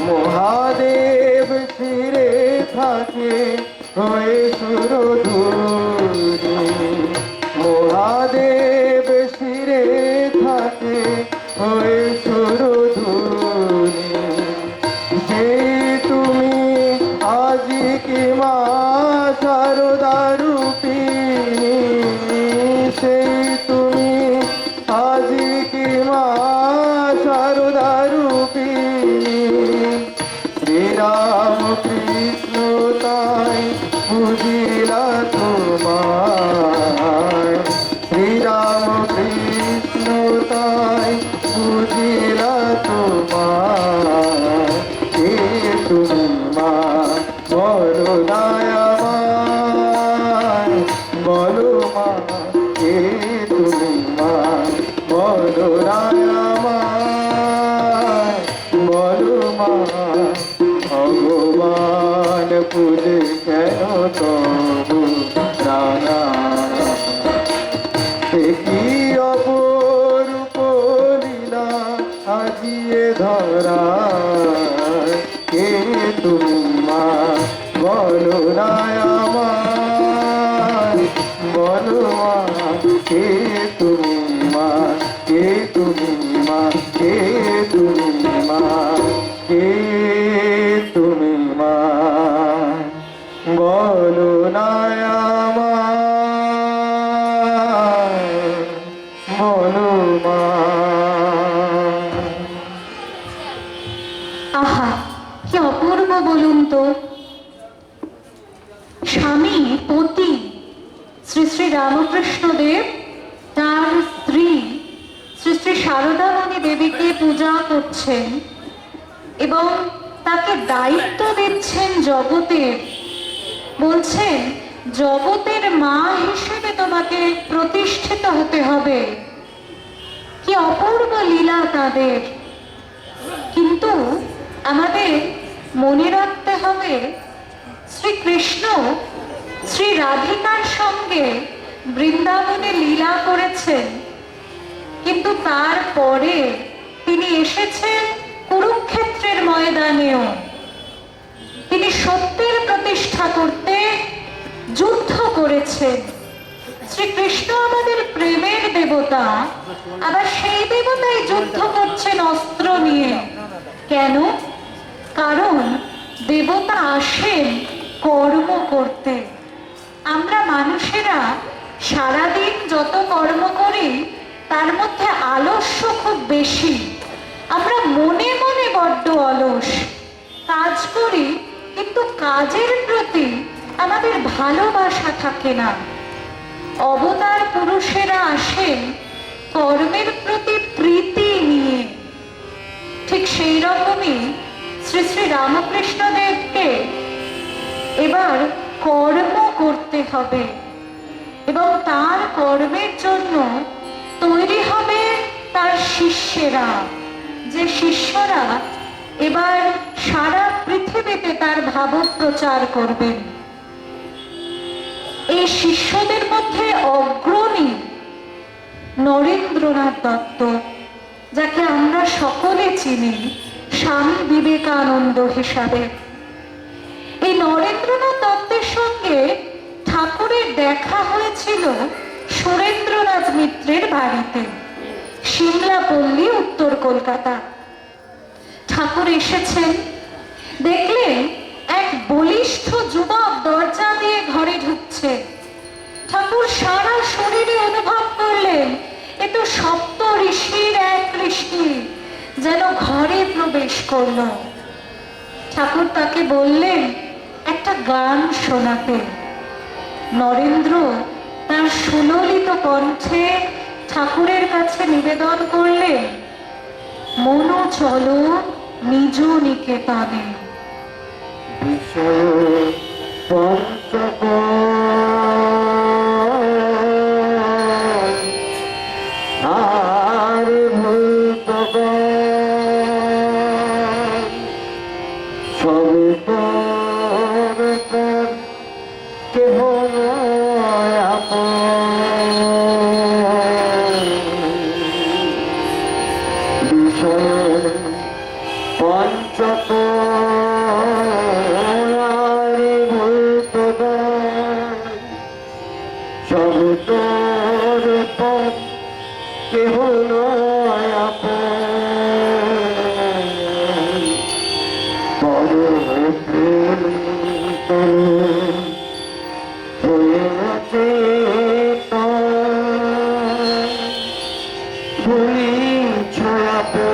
মহাদেব ফিরে থাকে হয়ে সুরধুরি, মহাদেব ফিরে থাকে হয়ে সুরধুরি। সেই তুমি আজি কি মা শারদা রূপিণী, সেই তুমি আজি কি মা শারদা রূপিণী। শ্রীরাম কৃষ্ণ তাই বুঝিলা তোমায়, শ্রীরাম কৃষ্ণ তাই বুঝিলা তোমায়। কে তুমি মা বলো দয়াময়, বলো মা কে তুমি মা বলো দয়াময়, বলো মা। ভগবান পুজে কেন তবু রাঙা, কি অপরূপ লীলা আজিয়ে ধরা। কে তুমি মা বলো দয়াময়, বলো মা কে তুমি মা, কে তুমি মা, কে তুমি মা, কে তুমি মা বলো দয়াময়, বলো মা। আহা, কি অপূর্ব বলুন তো! স্বামী পতি শ্রী শ্রী রামকৃষ্ণদেব তার স্ত্রী শ্রী শ্রী শারদামণি দেবীকে পূজা করছেন এবং তাকে দায়িত্ব দিচ্ছেন জগতের। বলছেন, জগতের মা হিসেবে তোমাকে প্রতিষ্ঠিত হতে হবে। কি অপূর্ব লীলা তাদের! কিন্তু আমাদের মনে রাখতে হবে শ্রীকৃষ্ণ শ্রী রাধিকার সঙ্গে বৃন্দাবনে লীলা করেছেন, কিন্তু তারপরে তিনি এসেছেন কুরুক্ষেত্রের ময়দানেও। তিনি সত্যের প্রতিষ্ঠা করতে যুদ্ধ করেছেন। শ্রীকৃষ্ণ আমাদের প্রেমের দেবতা, আবার সেই দেবতাই যুদ্ধ করছেন অস্ত্র নিয়ে। কেন? কারণ দেবতা আসেন কর্ম করতে। আমরা মানুষেরা সারাদিন যত কর্ম করি তার মধ্যে আলস্য খুব বেশি। আমরা মনে মনে বড্ড অলস, কাজ করি কিন্তু কাজের প্রতি আমাদের ভালোবাসা থাকে না। অবতার পুরুষেরা আসেন কর্মের প্রতি প্রীতি নিয়ে। ঠিক সেই রকমই শ্রী শ্রী রামকৃষ্ণ দেবকে এবার কর্ম করতে হবে, এবং তার কর্মের জন্য তৈরি হবে তার শিষ্যেরা, যে শিষ্যরা এবার সারা পৃথিবীতে তার ভাব প্রচার করবেন। এই শিষ্যদের মধ্যে অগ্রণী নরেন্দ্রনাথ দত্ত, যাকে আমরা সকলে চিনি স্বামী বিবেকানন্দ হিসাবে। এই নরেন্দ্রনাথ দত্তের সঙ্গে ঠাকুরের দেখা হয়েছিল সুরেন্দ্রনাথ মিত্রের বাড়িতে, সিমলাপল্লী, উত্তর কলকাতা। ঠাকুর এসেছেন, দেখলেন এক বলিষ্ঠ যুবক দরজা দিয়ে ঘরে ঢুকছে। ঠাকুর সারা শরীরে অনুভব করলেন এ তো সপ্ত ঋষির এক ঋষি যেন ঘরে প্রবেশ করল। ঠাকুর তাকে বললেন একটা গান শোনাতে। নরেন্দ্র তার সুললিত কণ্ঠে ঠাকুরের কাছে নিবেদন করলেন, মনো চলো নিজ নিকেতনে। বিষয় পঞ্চক আর ভূতক সবে তোর পর কেহ নয় আপন। বিষয় পঞ্চক আর ভূতক সব তোর পর কেহ নয় আপন। পরম প্রেম তোর হয়েছে তোর, ভুলিছ আপন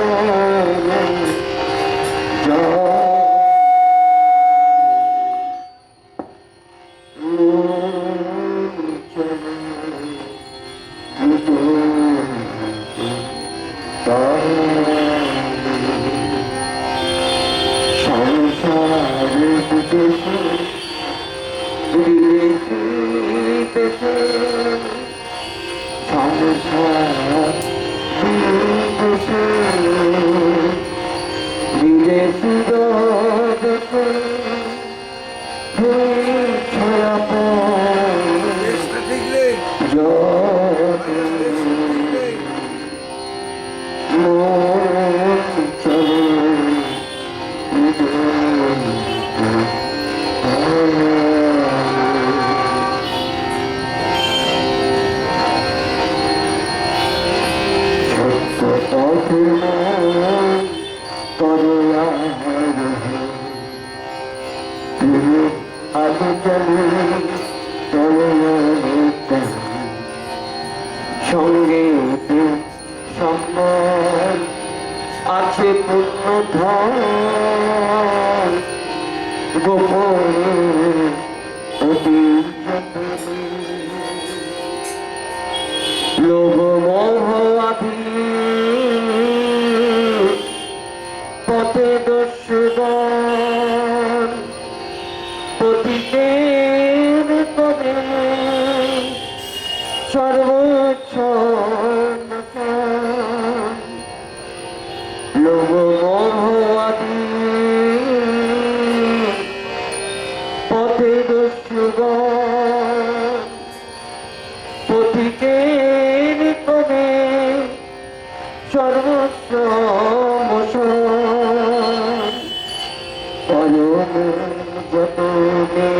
সঙ্গে সম্মান আছে পূর্ণ ধন, গোপন অতি লোভ মোহ আধি পথে দস্যুগণ পতিতের পদে সর্বোচ্চ লোভ মোহ রসিকের কোণে সর্বস্ব পয়ন যতনে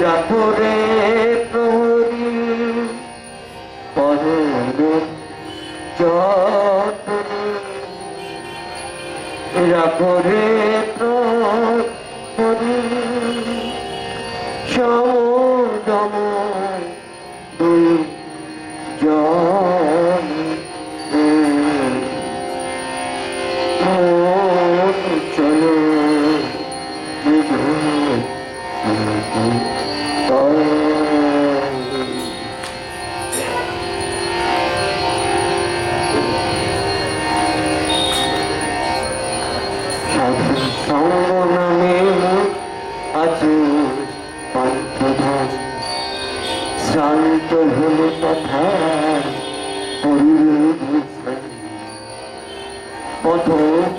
রাখরে প্রহরী পয়ন যতনে রাখরে প্রহরী সমদম দুই জন চলো সঙ্গ নামে আছে পান্থধাম শ্রান্ত হলে তথা পথ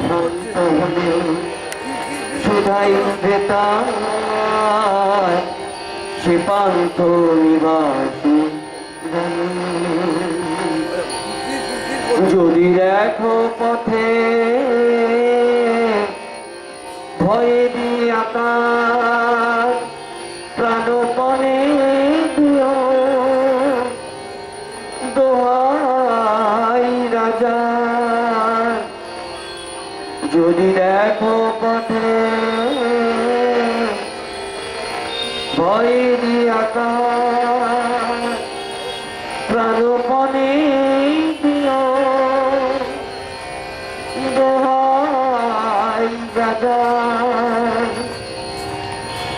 ভ্রান্ত হলে সুধাই ভেতা সে পান্থ নিবাসী যদি দেখো পথে ভয়ে দিয়ে আকাশ প্রাণপণে দিও দোহাই রাজা যদি দেখো পথে ভয়ে দিয়ে আকাশ প্রাণপণে দিও দোহাই রাজা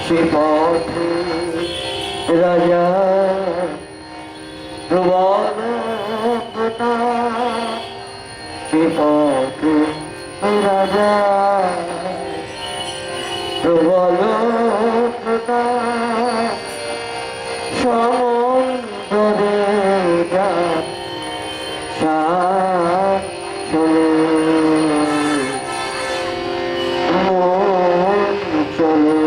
সে পথে রাজা প্রবল প্রতাপ সে পথে রাজা প্রবল প্রতাপ সমুদ্রে যা চলে চলে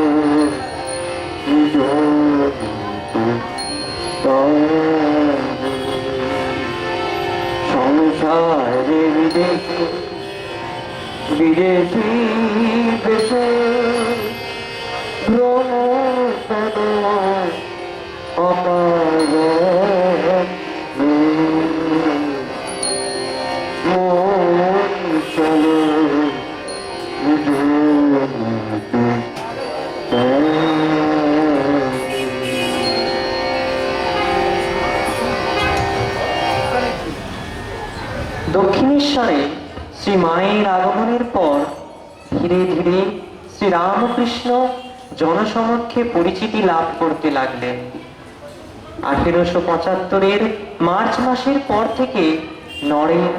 সংসারে বিদেশি বিদেশি দেশে ভ্রমণ অপার চলে দক্ষিণেশ্বরে শ্রী মায়ের আগমনের পর ধীরে ধীরে শ্রীরামকৃষ্ণ জনসমক্ষে পরিচিতি লাভ করতে লাগলেন। 1875-এর মার্চ মাসের পর থেকে নরেন,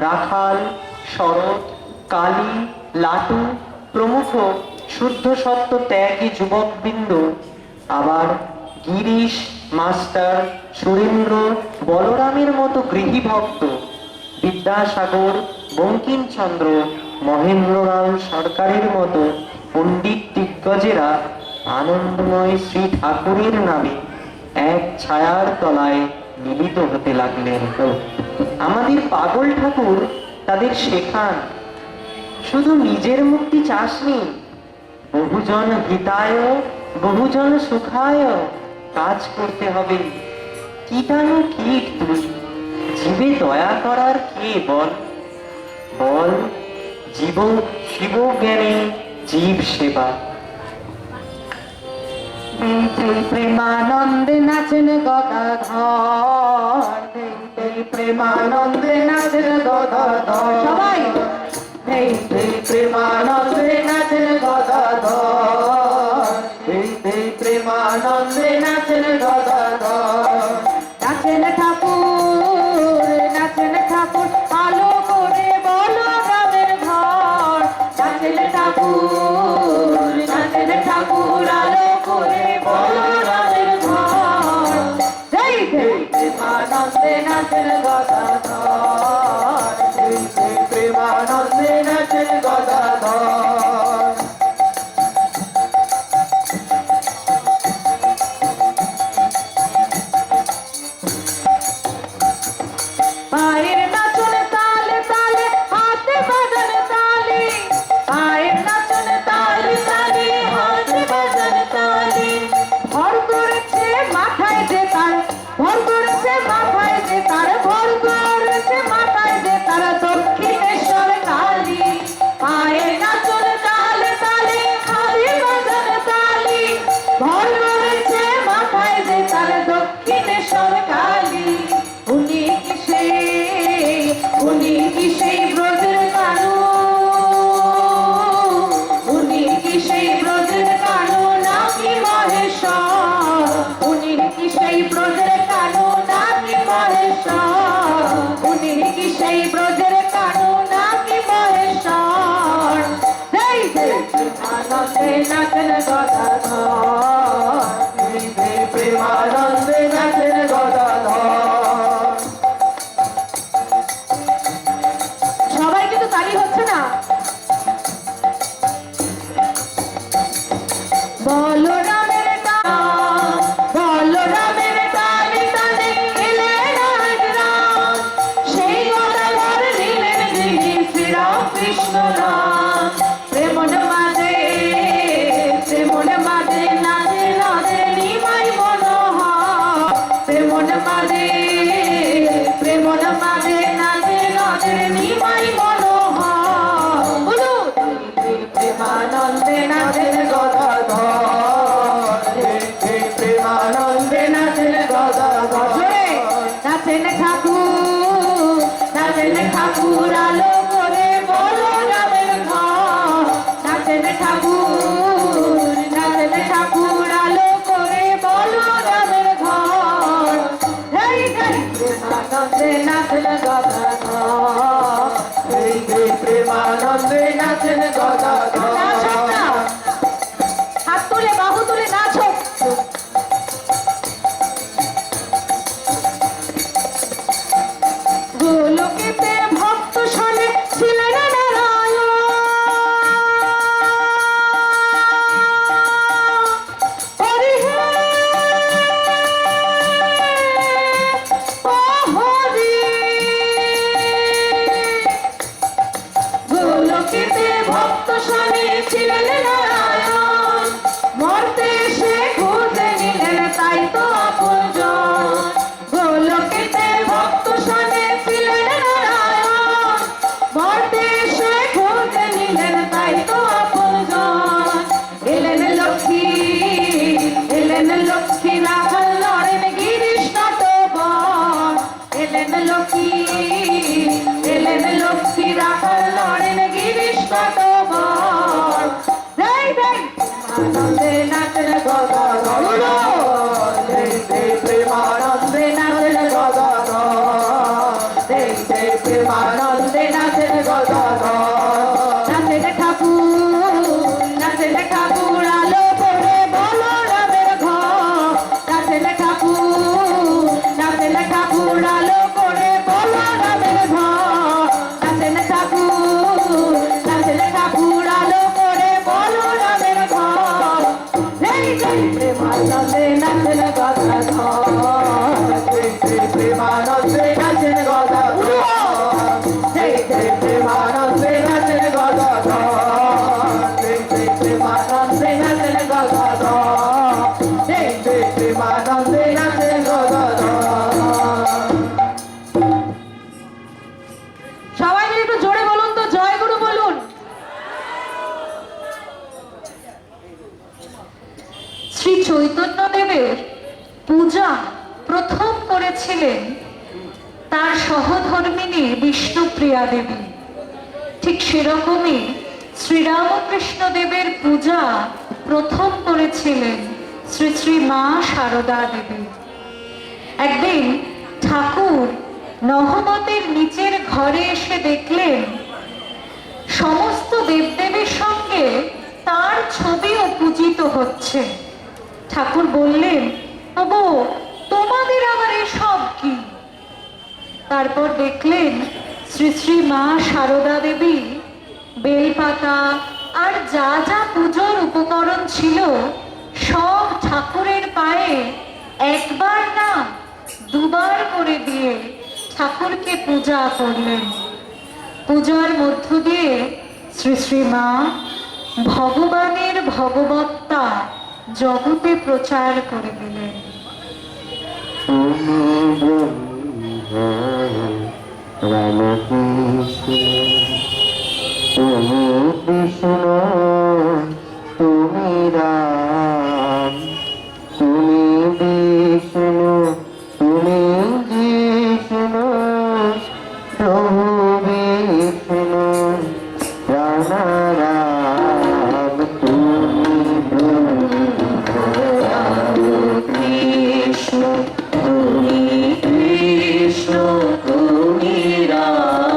রাখাল, শরৎ, কালী, লাটু প্রমুখ শুদ্ধ সত্য ত্যাগী যুবকবৃন্দ, আবার গিরিশ, মাস্টার, সুরেন্দ্র, বলরামের মতো গৃহী ভক্ত, বিদ্যাসাগর, বঙ্কিমচন্দ্র, মহেন্দ্রলাল সরকারের মতো পণ্ডিত দিগ্গজেরা আনন্দময় শ্রী ঠাকুরের নামে এক ছায়ার তলায় মিলিত হতে লাগলেন। আমাদের পাগল ঠাকুর তাদের শেখান, শুধু নিজের মুক্তি চাসনি, বহুজন হিতায় বহুজন সুখায় কাজ করতে হবে। কীটাণু কীট তুই, জীবে দয়া করার কে বল, বল জীব শিব জ্ঞানে জীব সেবা। প্রেমানন্দে নাচেন গদাধর, প্রেমানন্দে নাচেন গদাধর, সবাই প্রেমানন্দে নাচেন গদাধর, প্রেমানন্দে নাচেন গদাধর। নাচেন ঠাকুর, নাচেন ঠাকুর, আলো করে বলো গ্রামের ঘর। নাচেন ঠাকুর, নাচেন ঠাকুর, আলো করে বলো গ্রামের ঘর। জয় জয় প্রেমানন্দে নাচেন গদাধর, প্রেমানন্দে নাচেন গদাধর। এই ব্রজের কানু নাকি মহেশ্বর এই যে আনন্দে নাচেন গদাধর প্রেমানন্দে নাচেন গদাধর। সবাই কিন্তু তালি হচ্ছে না বলরামের টান বলরামের টানে টানে এলেন আজ রাম সেই গদাধর নিলেন যিনি শ্রীরাম কৃষ্ণ নাম প্রেমন মাঝে নাচে নাচে নিমাই মনোহর প্রেমন মাঝে নাচে নাচে নিমাই মনোহর বলো প্রেমানন্দে নাচেন প্রেমানন্দে নাচেন গদাধর। নাচেন ঠাকুর আলো করে বলো রামের ঘর নাচেন ঠাকুর আলো করে বলো রামের ঘর এই আনন্দে নাচেন গদাধর প্রেমানন্দে নাচেন গদাধর। নাচো না হাত তুলে বাহু তুলে নাচো গোলকেতে ভক্ত শোনে ছিলেন নারায়ণ হরি হে ও হরি গোলকেতে ভক্ত শোনে ছিলেন নারায়ণ মরতে সে খুঁজে নিলেন তাই তো আপনজন গোলকেতে ভক্ত শোনে ছিলেন নারায়ণ মরতে সে খুঁজে নিলেন তাই তো আপনজন এলেন লক্ষ্মী রাখাল লড়েন গিরিশ নটবর এলেন লক্ষ্মী রাখাল লড়েন গিরিশ নটবর আনন্দে নাচেন গদাধর প্রেমানন্দে নাচেন গদাধর। প্রেমানন্দে নাচেন গদাধর। নাচেন ঠাকুর আলো করে বলো রামের ঘর নাচেন ঠাকুর আলো করে বলো রামের ঘর নাচেন ঠাকুর আলো করে বলো রামের ঘর প্রেমানন্দে নাচেন গদাধর প্রেমানন্দে নাচেন গদাধর। প্রেমানন্দে নাচেন গদাধর। প্রেমানন্দে নাচেন গদাধর। প্রেমানন্দে নাচেন গদাধর। সবাই মিলে একটু জোরে বলুন তো জয় গুরু বলুন শ্রী চৈতন্য দেবের পূজা প্রথম করেছিলেন তার সহধর্মিণী বিষ্ণুপ্রিয়া দেবী ঠিক সেরকমই শ্রীরামকৃষ্ণ দেবের পূজা প্রথম করেছিলেন শ্রী শ্রী মা শারদা দেবী একদিন ঠাকুর নহবতের নিচের ঘরে এসে দেখলেন সমস্ত দেবদেবীর সঙ্গে তার ছবিও পূজিত হচ্ছে ঠাকুর বললেন ওগো তোমাদের আবার এসব কি তারপর দেখলেন শ্রী শ্রী মা শারদা দেবী বেলপাতা আর যা যা পুজোর উপকরণ ছিল সব ঠাকুরের পায়ে একবার না দুবার করে দিয়ে ঠাকুরকে পূজা করলেন পূজার মধ্য দিয়ে শ্রী শ্রী মা ভগবানের ভগবত্তা জগতে প্রচার করে দিলেন তুমি কৃষ্ণ তুমি রাম তুমি বিষ্ণু তুমি জিষ্ণু প্রভু বিষ্ণু রাম রাম তুমি কৃষ্ণ তুমি কৃষ্ণ তুমি রাম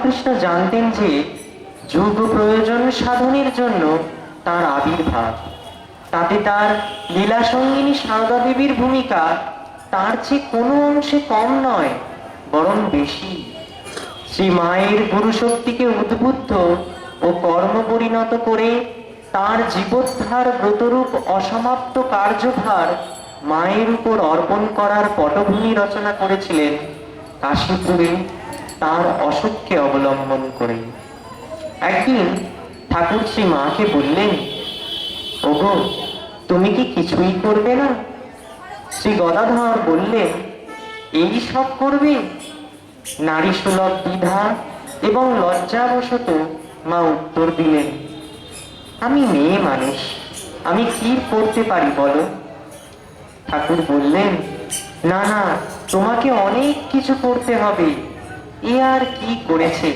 রাধাকৃষ্ণ জানতেন যে যুগ প্রয়োজন সাধনের জন্য তার আবির্ভাব, তাতে তার লীলা সঙ্গিনী সারদা দেবীর ভূমিকা তার চেয়ে কোনো অংশে কম নয়, বরং বেশি। শ্রী মায়ের গুরুশক্তিকে উদ্বুদ্ধ ও কর্ম পরিণত করে তার জীবোদ্ধার ব্রতরূপ অসমাপ্ত কার্যভার মায়ের উপর অর্পণ করার পটভূমি রচনা করেছিলেন কাশীপুরে তার অসুখকে অবলম্বন করে। একদিন ঠাকুর শ্রী মাকে বললেন, ওগো, তুমি কি কিছুই করবে না? শ্রী গদাধর বললেন, এই সব করবে? নারী সুলভ দ্বিধা এবং লজ্জাবশত মা উত্তর দিলেন, আমি মেয়ে মানুষ, আমি কি করতে পারি বলো? ঠাকুর বললেন, না না, তোমাকে অনেক কিছু করতে হবে। এ আর কি করেছে,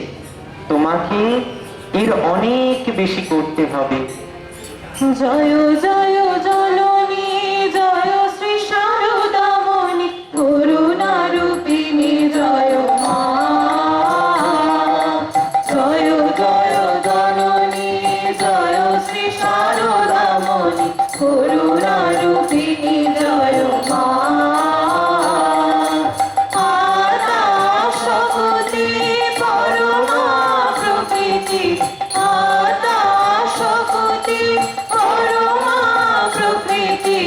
তোমাকে এর অনেক বেশি করতে হবে। জয় জয় জননী, জয় শ্রী শারদামণি, করুণা রূপিণী জয় মা। জয় জয় জননী, জয় শ্রী শারদামণি, করুণা রূপিণী জয় মা। আদাশক্তি পরমা প্রকৃতি, আদাশক্তি পরমা প্রকৃতি,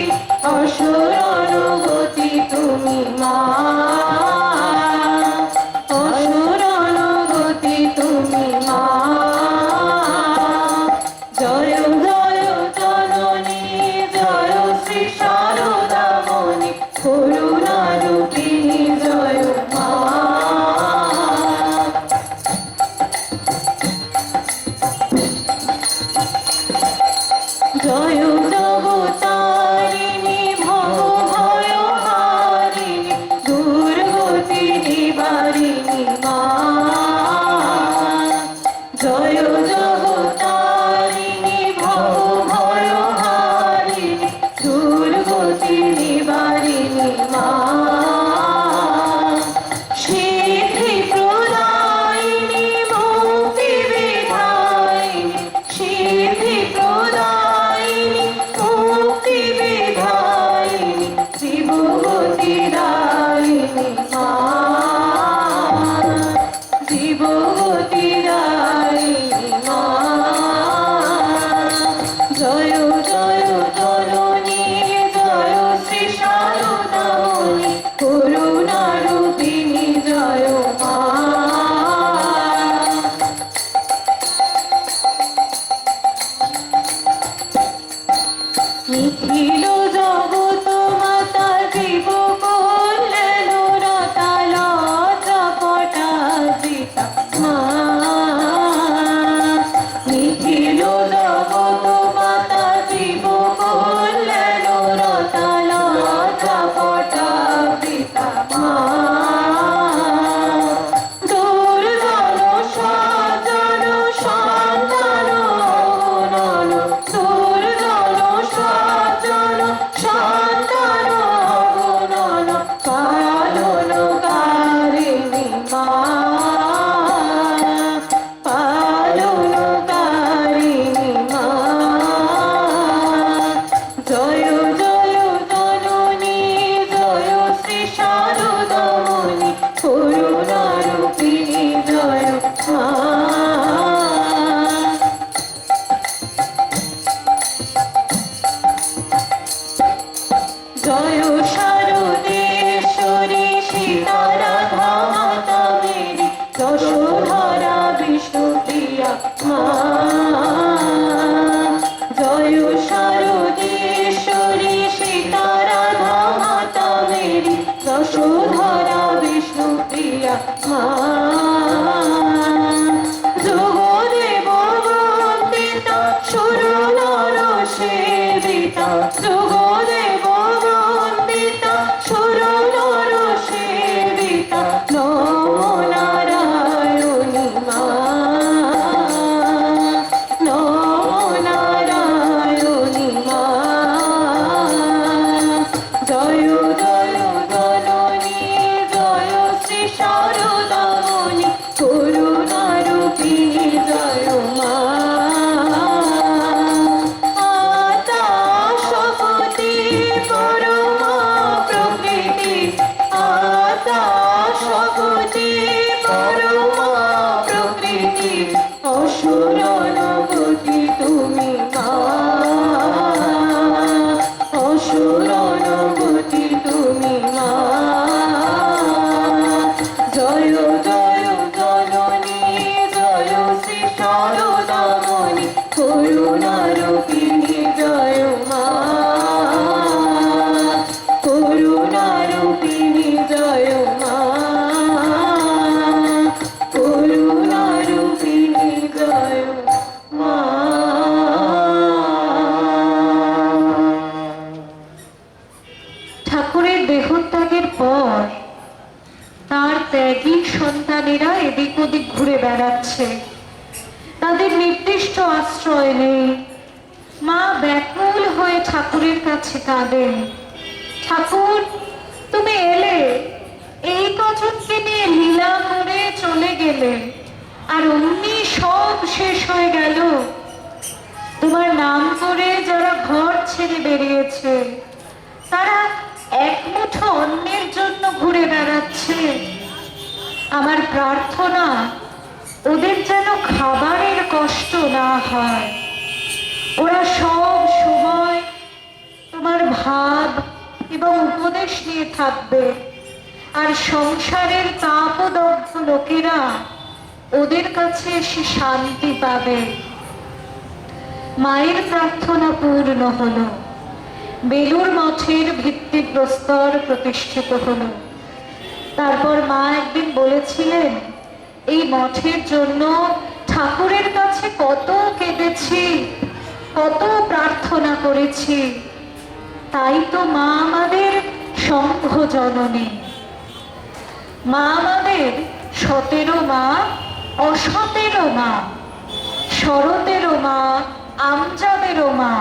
অসুর অনুগতি তুমি মা। অসুর অনুগতি তুমি মা। জয় জয় জননী, জয় শ্রী শারদামণি, করুণা রূপিণী জয় মা। জয় জগতারিণী, ভব ভয়হারিণী, দুর্গতি নিবারিণী মা। জয় জগতারিণী, ভব ভয়হারিণী, দুর্গতি নিবারিণী মা। সিদ্ধি প্রদায়িনী, মুক্তি বিধায়িনী, সিদ্ধি প্রদায়িনী, মুক্তি বিধায়িনী, জীবগতি দায়িনী মা। জীবগতি দায়িনী মা। জয় জয় জননী, জয় শ্রী শারদামণি, করুণা রূপিণী জয় মা। নিখিল জগৎ মাতা, জীব কল্যাণ রতা, লজ্জা পটাজিতা মা। নিখিল জগৎ মাতা, জীব কল্যাণ রতা, লজ্জা পটাজিতা মা। দুর্জন সজ্জন সন্তান অগণন, দুর্জন সজ্জন সন্তান অগণন, পালনকারিণী মা। পালনকারিণী মা। জয় জয় জননী, জয় শ্রী শারদামণি, করুণা রূপিণী জয় মা। জয় শারদেশ্বরী, সীতা রাধা মাতা মেরি, যশোধরা বিষ্ণুপ্রিয়া মা। জয় শারদেশ্বরী, সীতা রাধা মাতা মেরি, যশোধরা বিষ্ণুপ্রিয়া মা। যোগদেব বন্দিতা, সুর নর সেবিতা, যোগদেব বন্দিতা, সুর নর সেবিতা, নমো নারায়ণী মা। নমো নারায়ণী মা। জয় জয় জননী, জয় শ্রী শারদামণি, করুণা ঠাকুরের কাছে কাঁদেন, ঠাকুর তুমি এলে, এই কজনকে নিয়ে লীলা করে চলে গেলে, আর অমনি সব শেষ হয়ে গেল। তোমার নাম করে যারা ঘর ছেড়ে বেরিয়েছে, তারা এক মুঠো অন্যের জন্য ঘুরে বেড়াচ্ছে। আমার প্রার্থনা ওদের যেন খাবারের কষ্ট না হয়। ওরা সব সময় তোমার ভাব এবং উপদেশ নিয়ে থাকবে, আর সংসারের তাপদগ্ধ লোকেরা ওদের কাছে এসে শান্তি পাবে। মায়ের প্রার্থনা পূর্ণ হলো। বেলুর মঠের ভিত্তিপ্রস্তর প্রতিষ্ঠিত হলো। তারপর মা একদিন বলেছিলেন, এই মঠের জন্য ঠাকুরের কাছে কত কেঁদেছি, কত প্রার্থনা করেছি, তাই তো মা আমাদের সংঘ জননী। মা আমাদের সতেরো মা, অসতেরো মা, শরতেরও মা, আমজাদেরও মা।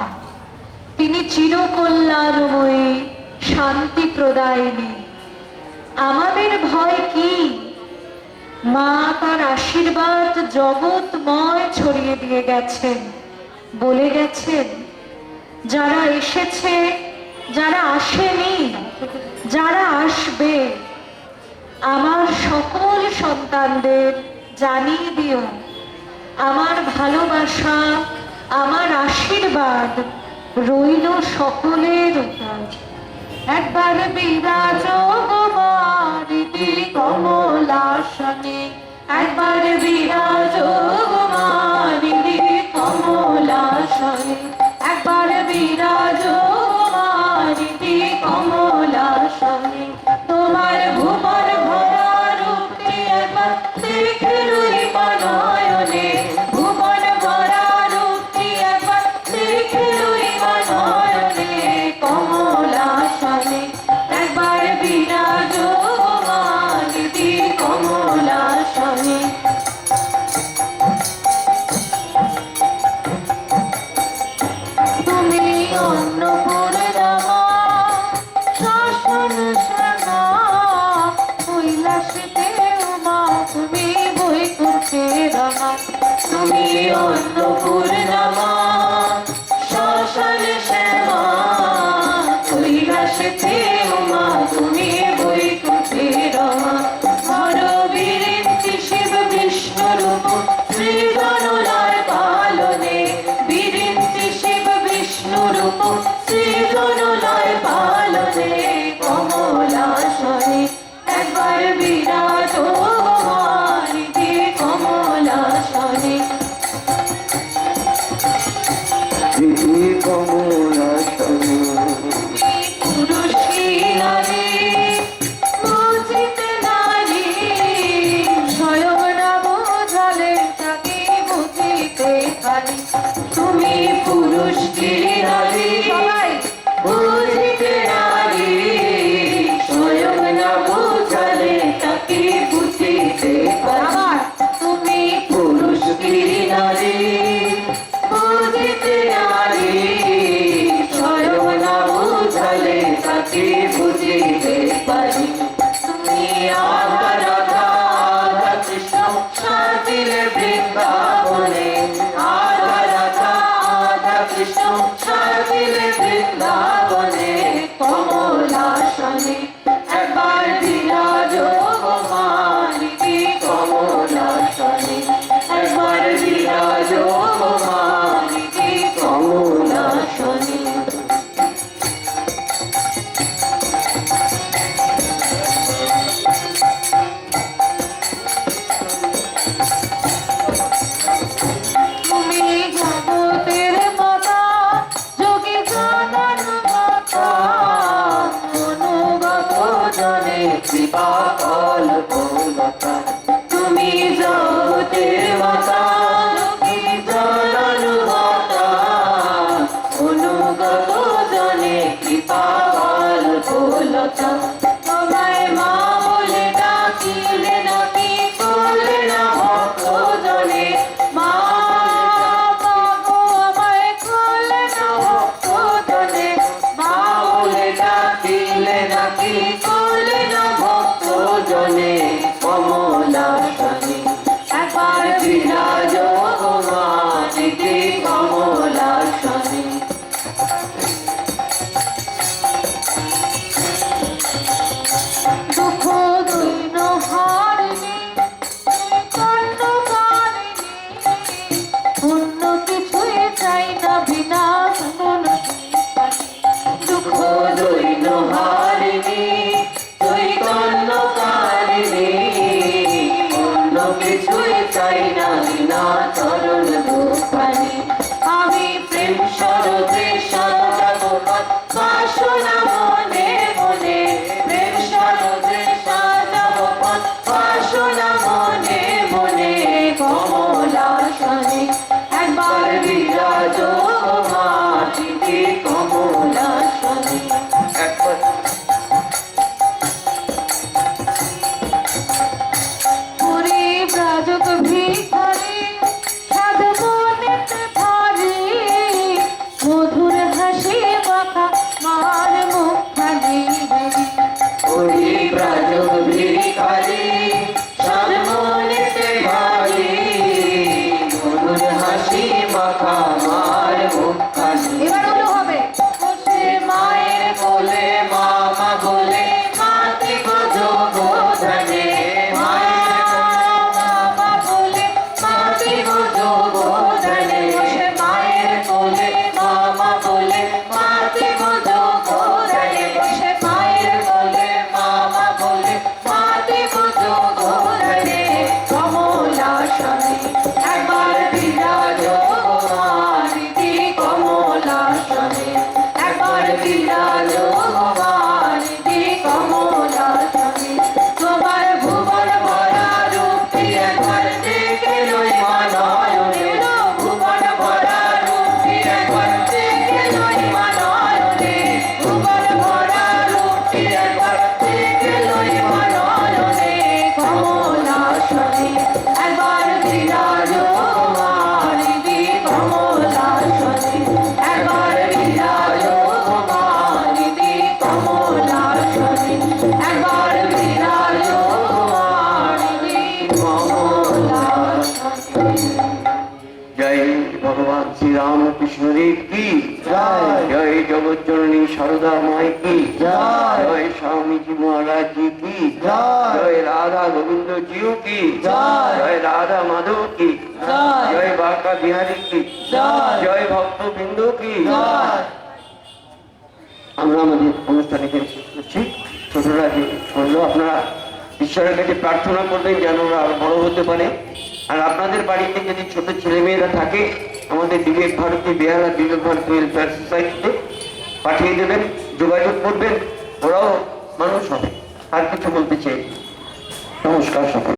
তিনি চিরকল্যাণময়ী, শান্তি প্রদায়িনী। আমাদের ভয় কি? মা তার আশীর্বাদ জগৎময় ছড়িয়ে দিয়ে গেছেন, বলে গেছেন, যারা এসেছে, যারা আসেনি, যারা আসবে, আমার সকল সন্তানদের জানিয়ে দিও, আমার ভালোবাসা, আমার আশীর্বাদ রইল সকলের উপর। একবার বিরাজ মারিতি কমলাসনে, একবার বিরাজ মারিতি কমলাসনে, একবার বিরাজ মারিতি কমলাসনে। তোমার ভুবন ভরা রূপটি একবার দেখে রইবা নয়নে, ভুবন ভরা রূপটি একবার দেখে রইবা নয়নে। কমলাসনে একবার বিরাজ মারিতি কমলাসনে। তুমি অন্নপূর্ণা শাসন শ্যামা, কৈলাসেতে উমা, তুমি বৈকুণ্ঠে রমা। তুমি অন্নপূর্ণা শাসন শ্যামা, কৈলাসেতে উমা, তুমি বৈকুণ্ঠে রমা। হর বীরেন্দ্র শিব বিষ্ণু রূপ শ্রীগণলয় পালনে, বীরেন্দ্র শিব বিষ্ণু রূপ শ্রীগণলয় পালনে। কমলাসনে একবার বিরাজ মারিতি কমলাসনে। কমলাসনে পুরুষ কি নারী, বুঝিতে নারী, স্বয়ং না বোঝালে তাকে বুঝিতে পারি। তুমি পুরুষ কি নারী, সবাই বুঝিতে নারী, স্বয়ং না বোঝালে তাকে বুঝিতে পারি। তুমি পুরুষ কি নারী, বুঝিতে নারী, স্বয়ং না বোঝালে তাকে বুঝিতে পারি। তুমি আধা রাধা আধা কৃষ্ণ সাজিলে বৃন্দাবনে, আধা রাধা আধা কৃষ্ণ সাজিলে বৃন্দাবনে। কমলাসনে একবার বিরাজ মারিতি কমলাসনে, একবার বিরাজ মারিতি কমলাসনে। তুমি জগতের মাতা, যোগী জানার মাতা, অনুগত জনে কৃপা কল্পলতা। তুমি জগতের মাতা, যোগী জানার মাতা, অনুগত জনে কৃপা কল্পলতা। তোমায় মা বলে ডাকিলে নাকি করলে না ভক্ত জনে, মা গো আমায় করলে না ভক্ত জনে। বাসনা মনে মনে প্রেম সরোদে সাজাবো পথ বাসনা মনে মনে কমলাসনে একবার বিরাজ মাটিতে কমলাসনে একবার পুরী ব্রাজক ভিখারি সাধ মনেতে ভারী মধুর হাসি মাখা মার মুখখানি ওই ব্রাজক ভিখারি সব মনেতে ভারী মধুর হাসি মাখা মার মুখখানি এবার হলো হবে বসে মায়ের বলে মামা বলে মাতি গজো বোধনে মামা বলে মাতি গজো বোধনে বসে মায়ের কোলে মামা বলে মাতি গজো বোধনে বসে মায়ের কোলে মামা বলে মাতি গজো বোধনে কমলাসনে একবার বিরাজ মারিতি কমলাসনে একবার বিরাজ মারিতি কমলাসনে তোমার ভুবন ভরা রূপটি একবার দেখে লই মানয়নে ভুবন ভরা রূপটি একবার দেখে লই মানয়নে ভুবন ভরা রূপটি একবার দেখে লই মানয়নে কমলাসনে একবার বিরাজ মারিতি কমলাসনে একবার বিরাজ মারিতি কমলাসনে একবার বিরাজ মারিতি কমলাসনে জয় ভগবান শ্রী রামকৃষ্ণদেব কি জয়। জয় জগৎজননী সারদা মাই কি জয়। জয় স্বামীজি মহারাজ জি কি জয়। জয় রাধা গোবিন্দ জিও কি জয়। জয় রাধা মাধব কি জয়। জয় বাঁকা বিহারী কি জয়। জয় ভক্ত বিন্দু কি জয়। আমরা আমাদের অনুষ্ঠান এখানে শেষ করছি। ছোটরা যে শুনলো, আপনারা ঈশ্বরের কাছে প্রার্থনা করবেন যেন ওরা আরো বড় হতে পারে। আর আপনাদের বাড়িতে যদি ছোট ছেলেমেয়েরা থাকে, আমাদের বিবেক ভারতী বেহালা বিবেক ভারতী ওয়েলফেয়ার সোসাইটিতে পাঠিয়ে দেবেন, যোগাযোগ করবেন, ওরাও মানুষ হবে। আর কিছু বলতে চাই। নমস্কার সকল।